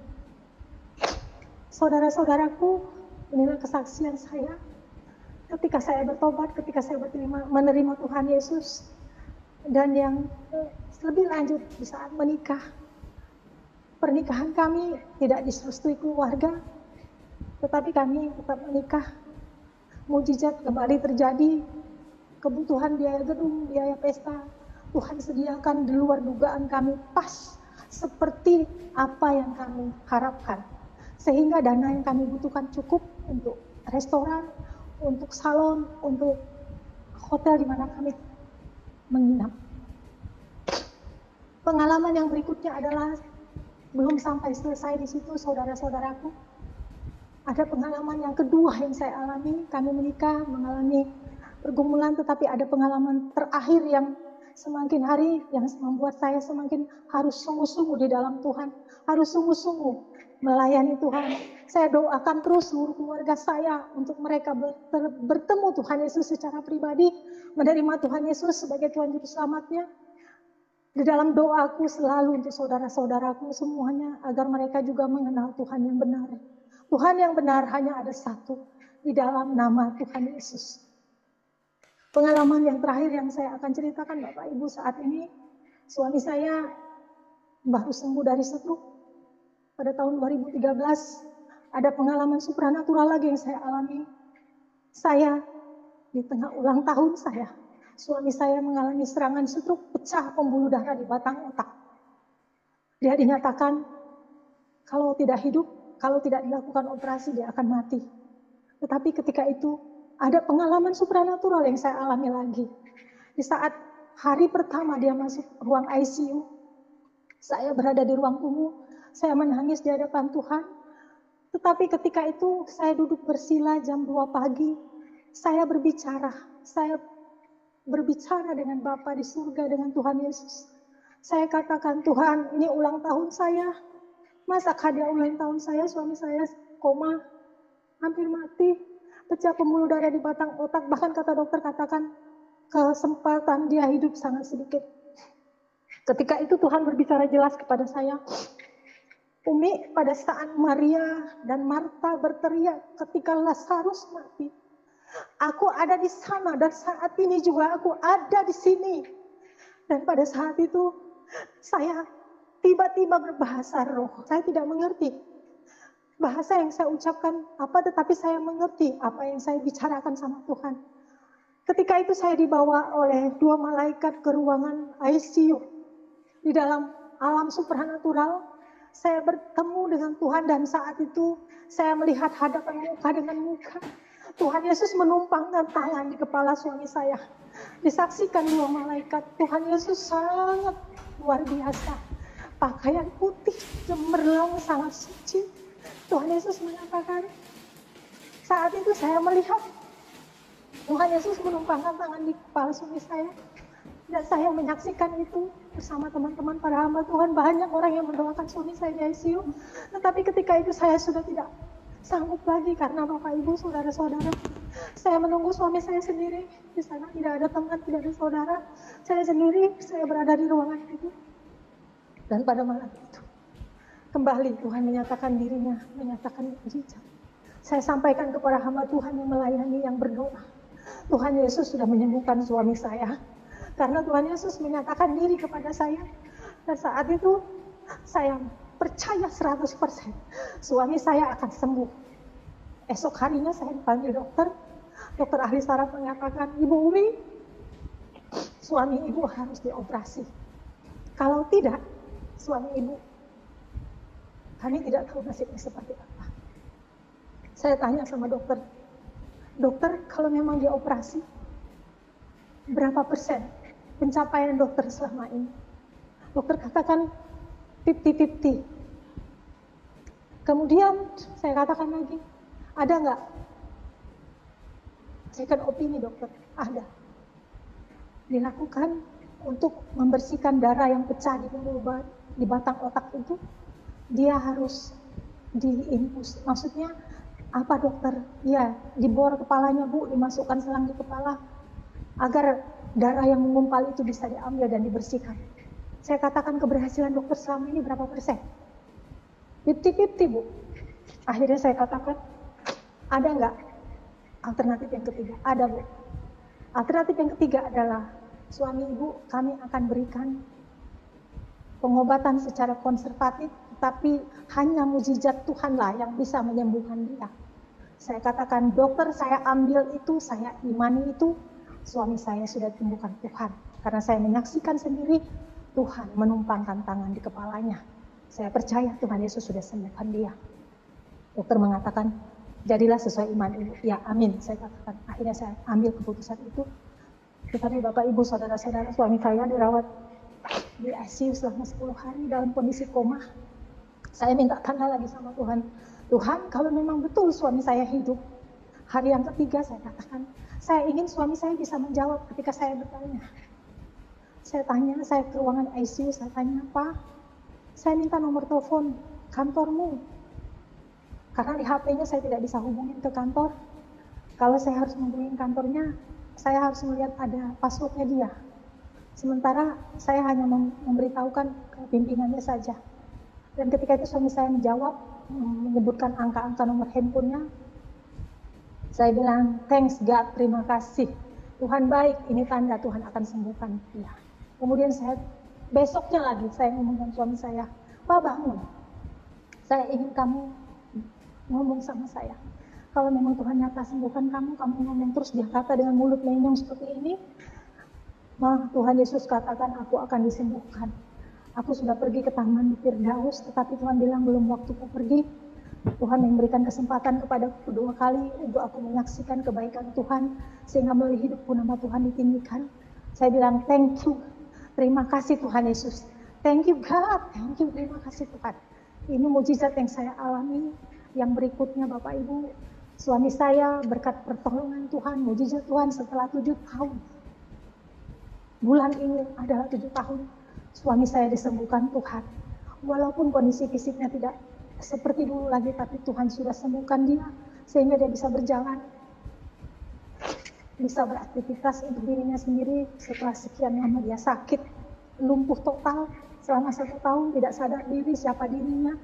Saudara-saudaraku, inilah kesaksian saya. Ketika saya bertobat, ketika saya menerima Tuhan Yesus. Dan yang lebih lanjut di saat menikah. Pernikahan kami tidak direstui keluarga. Tetapi kami tetap menikah. Mujizat kembali terjadi. kebutuhan biaya gedung, biaya pesta, Tuhan sediakan di luar dugaan kami, pas seperti apa yang kami harapkan. Sehingga dana yang kami butuhkan cukup untuk restoran, untuk salon, untuk hotel di mana kami menginap. Pengalaman yang berikutnya adalah belum sampai selesai di situ, saudara-saudaraku. Ada pengalaman yang kedua yang saya alami. Kami menikah, mengalami pergumulan, tetapi ada pengalaman terakhir yang semakin hari yang membuat saya semakin harus sungguh-sungguh di dalam Tuhan, harus sungguh-sungguh melayani Tuhan. Saya doakan terus seluruh keluarga saya untuk mereka bertemu Tuhan Yesus secara pribadi, menerima Tuhan Yesus sebagai Tuhan Juru Selamatnya. Di dalam doaku selalu untuk saudara-saudaraku semuanya, agar mereka juga mengenal Tuhan yang benar. Tuhan yang benar hanya ada satu, di dalam nama Tuhan Yesus. Pengalaman yang terakhir yang saya akan ceritakan, Bapak Ibu, saat ini suami saya baru sembuh dari stroke. Pada tahun 2013 ada pengalaman supranatural lagi yang saya alami. Saya di tengah ulang tahun saya, suami saya mengalami serangan stroke, pecah pembuluh darah di batang otak. Dia dinyatakan kalau tidak hidup, kalau tidak dilakukan operasi dia akan mati. Tetapi ketika itu ada pengalaman supranatural yang saya alami lagi. Di saat hari pertama dia masuk ruang ICU, saya berada di ruang tunggu, saya menangis di hadapan Tuhan. Tetapi ketika itu saya duduk bersila jam 2 pagi, saya berbicara dengan Bapa di surga, dengan Tuhan Yesus. Saya katakan, Tuhan, ini ulang tahun saya. Masa hadiah ulang tahun saya, suami saya koma, hampir mati, pecah pembuluh darah di batang otak, bahkan kata dokter katakan kesempatan dia hidup sangat sedikit. Ketika itu Tuhan berbicara jelas kepada saya, Umi, pada saat Maria dan Marta berteriak ketika Lazarus mati, aku ada di sana dan saat ini juga aku ada di sini. Dan pada saat itu saya tiba-tiba berbahasa roh, saya tidak mengerti bahasa yang saya ucapkan apa, tetapi saya mengerti apa yang saya bicarakan sama Tuhan. Ketika itu saya dibawa oleh 2 malaikat ke ruangan ICU. Di dalam alam supranatural, saya bertemu dengan Tuhan dan saat itu saya melihat hadapan muka dengan muka. Tuhan Yesus menumpangkan tangan di kepala suami saya. Disaksikan 2 malaikat, Tuhan Yesus sangat luar biasa. Pakaian putih, cemerlang, sangat suci. Tuhan Yesus mengatakan, saat itu saya melihat Tuhan Yesus menumpangkan tangan di kepala suami saya. Dan saya menyaksikan itu bersama teman-teman para hamba Tuhan. Banyak orang yang mendoakan suami saya di ICU. Tetapi ketika itu saya sudah tidak sanggup lagi karena Bapak Ibu, saudara-saudara. Saya menunggu suami saya sendiri. Di sana tidak ada teman, tidak ada saudara. Saya sendiri, saya berada di ruangan itu. Dan pada malam itu, kembali Tuhan menyatakan dirinya, menyatakan mukjizat. Saya sampaikan kepada hamba Tuhan yang melayani, yang berdoa. Tuhan Yesus sudah menyembuhkan suami saya. Karena Tuhan Yesus menyatakan diri kepada saya. Dan saat itu saya percaya 100% suami saya akan sembuh. Esok harinya saya dipanggil dokter. Dokter ahli saraf mengatakan, Ibu Umi, suami Ibu harus dioperasi. Kalau tidak, suami Ibu, kami tidak tahu nasibnya seperti apa. Saya tanya sama dokter, dokter kalau memang dia operasi, berapa persen pencapaian dokter selama ini? Dokter katakan 50-50. Kemudian saya katakan lagi, ada nggak second opini dokter? Ada. Dilakukan untuk membersihkan darah yang pecah di batang otak itu, dia harus diinfus. Maksudnya apa dokter? Ya, dibor kepalanya Bu, dimasukkan selang di kepala agar darah yang mengumpal itu bisa diambil dan dibersihkan. Saya katakan keberhasilan dokter selama ini berapa persen? 50-50 Bu. Akhirnya saya katakan, ada nggak alternatif yang ketiga? Ada Bu. Alternatif yang ketiga adalah suami Ibu kami akan berikan pengobatan secara konservatif, tapi hanya mukjizat Tuhanlah yang bisa menyembuhkan dia. Saya katakan, dokter, saya ambil itu, saya imani itu, suami saya sudah disembuhkan Tuhan. Karena saya menyaksikan sendiri Tuhan menumpangkan tangan di kepalanya. Saya percaya Tuhan Yesus sudah sembuhkan dia. Dokter mengatakan, jadilah sesuai iman ibu. Ya, amin. Saya katakan, akhirnya saya ambil keputusan itu. Tetapi Bapak Ibu, saudara-saudara, suami saya dirawat di ICU selama 10 hari dalam kondisi koma. Saya minta tanda lagi sama Tuhan. Tuhan, kalau memang betul suami saya hidup, hari yang ketiga saya katakan, saya ingin suami saya bisa menjawab ketika saya bertanya. Saya tanya, saya ke ruangan ICU, saya tanya, Pak, saya minta nomor telepon kantormu. Karena di HP-nya saya tidak bisa hubungin ke kantor. Kalau saya harus menghubungin kantornya, saya harus melihat ada passwordnya dia. Sementara saya hanya memberitahukan ke pimpinannya saja. Dan ketika itu suami saya menjawab, menyebutkan angka-angka nomor handphonenya. Saya bilang, thanks God, terima kasih. Tuhan baik, ini tanda Tuhan akan sembuhkan dia. Kemudian besoknya lagi saya ngomong dengan suami saya, Pak bangun, saya ingin kamu ngomong sama saya. Kalau memang Tuhan nyata sembuhkan kamu ngomong terus. Dia kata dengan mulut menyong seperti ini, Ma, Tuhan Yesus katakan aku akan disembuhkan. Aku sudah pergi ke taman di Firdaus, tetapi Tuhan bilang belum waktuku pergi. Tuhan memberikan kesempatan kepada kedua kali untuk aku menyaksikan kebaikan Tuhan, sehingga melalui hidupku nama Tuhan ditinggikan. Saya bilang thank you, terima kasih Tuhan Yesus. Thank you God, thank you, terima kasih Tuhan. Ini mujizat yang saya alami. Yang berikutnya Bapak Ibu, suami saya berkat pertolongan Tuhan, mujizat Tuhan setelah 7 tahun. Bulan ini adalah 7 tahun suami saya disembuhkan Tuhan. Walaupun kondisi fisiknya tidak seperti dulu lagi, tapi Tuhan sudah sembuhkan dia sehingga dia bisa berjalan, bisa beraktivitas untuk dirinya sendiri. Setelah sekian lama dia sakit, lumpuh total selama 1 tahun, tidak sadar diri siapa dirinya.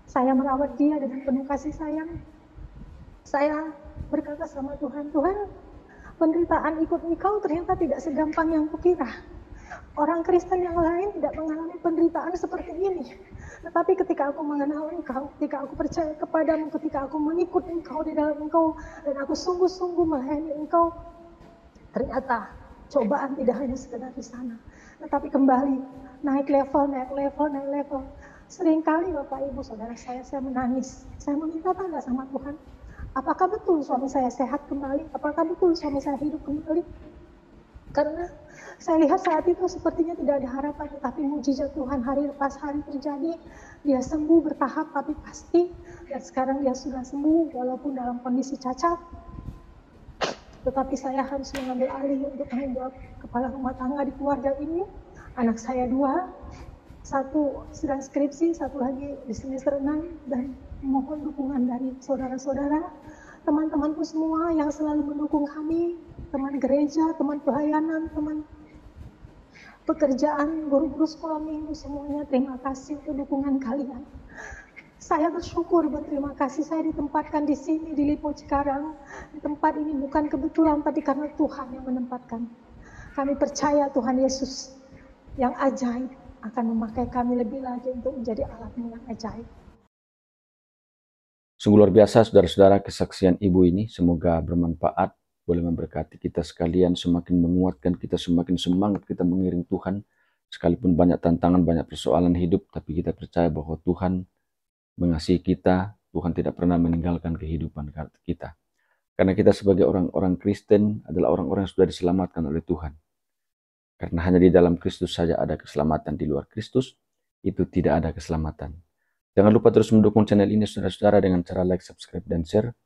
Saya merawat dia dengan penuh kasih sayang. Saya berkata sama Tuhan, Tuhan, penderitaan ikut Engkau ternyata tidak segampang yang kukira. Orang Kristen yang lain tidak mengalami penderitaan seperti ini. Tetapi ketika aku mengenal Engkau, ketika aku percaya kepadamu, ketika aku mengikut Engkau di dalam Engkau, dan aku sungguh-sungguh melayani Engkau, ternyata cobaan tidak hanya sekedar di sana, tetapi kembali naik level. Seringkali Bapak Ibu Saudara saya menangis. Saya meminta tanda sama Tuhan. Apakah betul suami saya sehat kembali? Apakah betul suami saya hidup kembali? Karena saya lihat saat itu sepertinya tidak ada harapan, tetapi mujizat Tuhan hari lepas hari terjadi. Dia sembuh bertahap tapi pasti. Dan sekarang dia sudah sembuh walaupun dalam kondisi cacat. Tetapi saya harus mengambil alih untuk tanggung jawab kepala rumah tangga di keluarga ini. Anak saya 2. 1 sedang skripsi, 1 lagi di semester 6, dan mohon dukungan dari saudara-saudara, teman-temanku semua yang selalu mendukung kami, teman gereja, teman pelayanan, teman pekerjaan, guru-guru sekolah minggu, semuanya terima kasih untuk dukungan kalian. Saya bersyukur, berterima kasih saya ditempatkan di sini, di Lipo Cikarang. Di tempat ini bukan kebetulan, tapi karena Tuhan yang menempatkan. Kami percaya Tuhan Yesus yang ajaib akan memakai kami lebih lagi untuk menjadi alat-Mu yang ajaib. Sungguh luar biasa saudara-saudara kesaksian ibu ini, semoga bermanfaat, boleh memberkati kita sekalian, semakin menguatkan kita, semakin semangat kita mengiring Tuhan, sekalipun banyak tantangan, banyak persoalan hidup, tapi kita percaya bahwa Tuhan mengasihi kita, Tuhan tidak pernah meninggalkan kehidupan kita. Karena kita sebagai orang-orang Kristen adalah orang-orang yang sudah diselamatkan oleh Tuhan. Karena hanya di dalam Kristus saja ada keselamatan, di luar Kristus itu tidak ada keselamatan. Jangan lupa terus mendukung channel ini saudara-saudara dengan cara like, subscribe, dan share,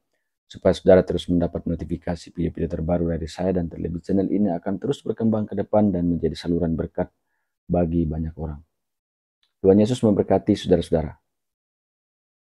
supaya saudara terus mendapat notifikasi video-video terbaru dari saya, dan terlebih channel ini akan terus berkembang ke depan dan menjadi saluran berkat bagi banyak orang. Tuhan Yesus memberkati saudara-saudara.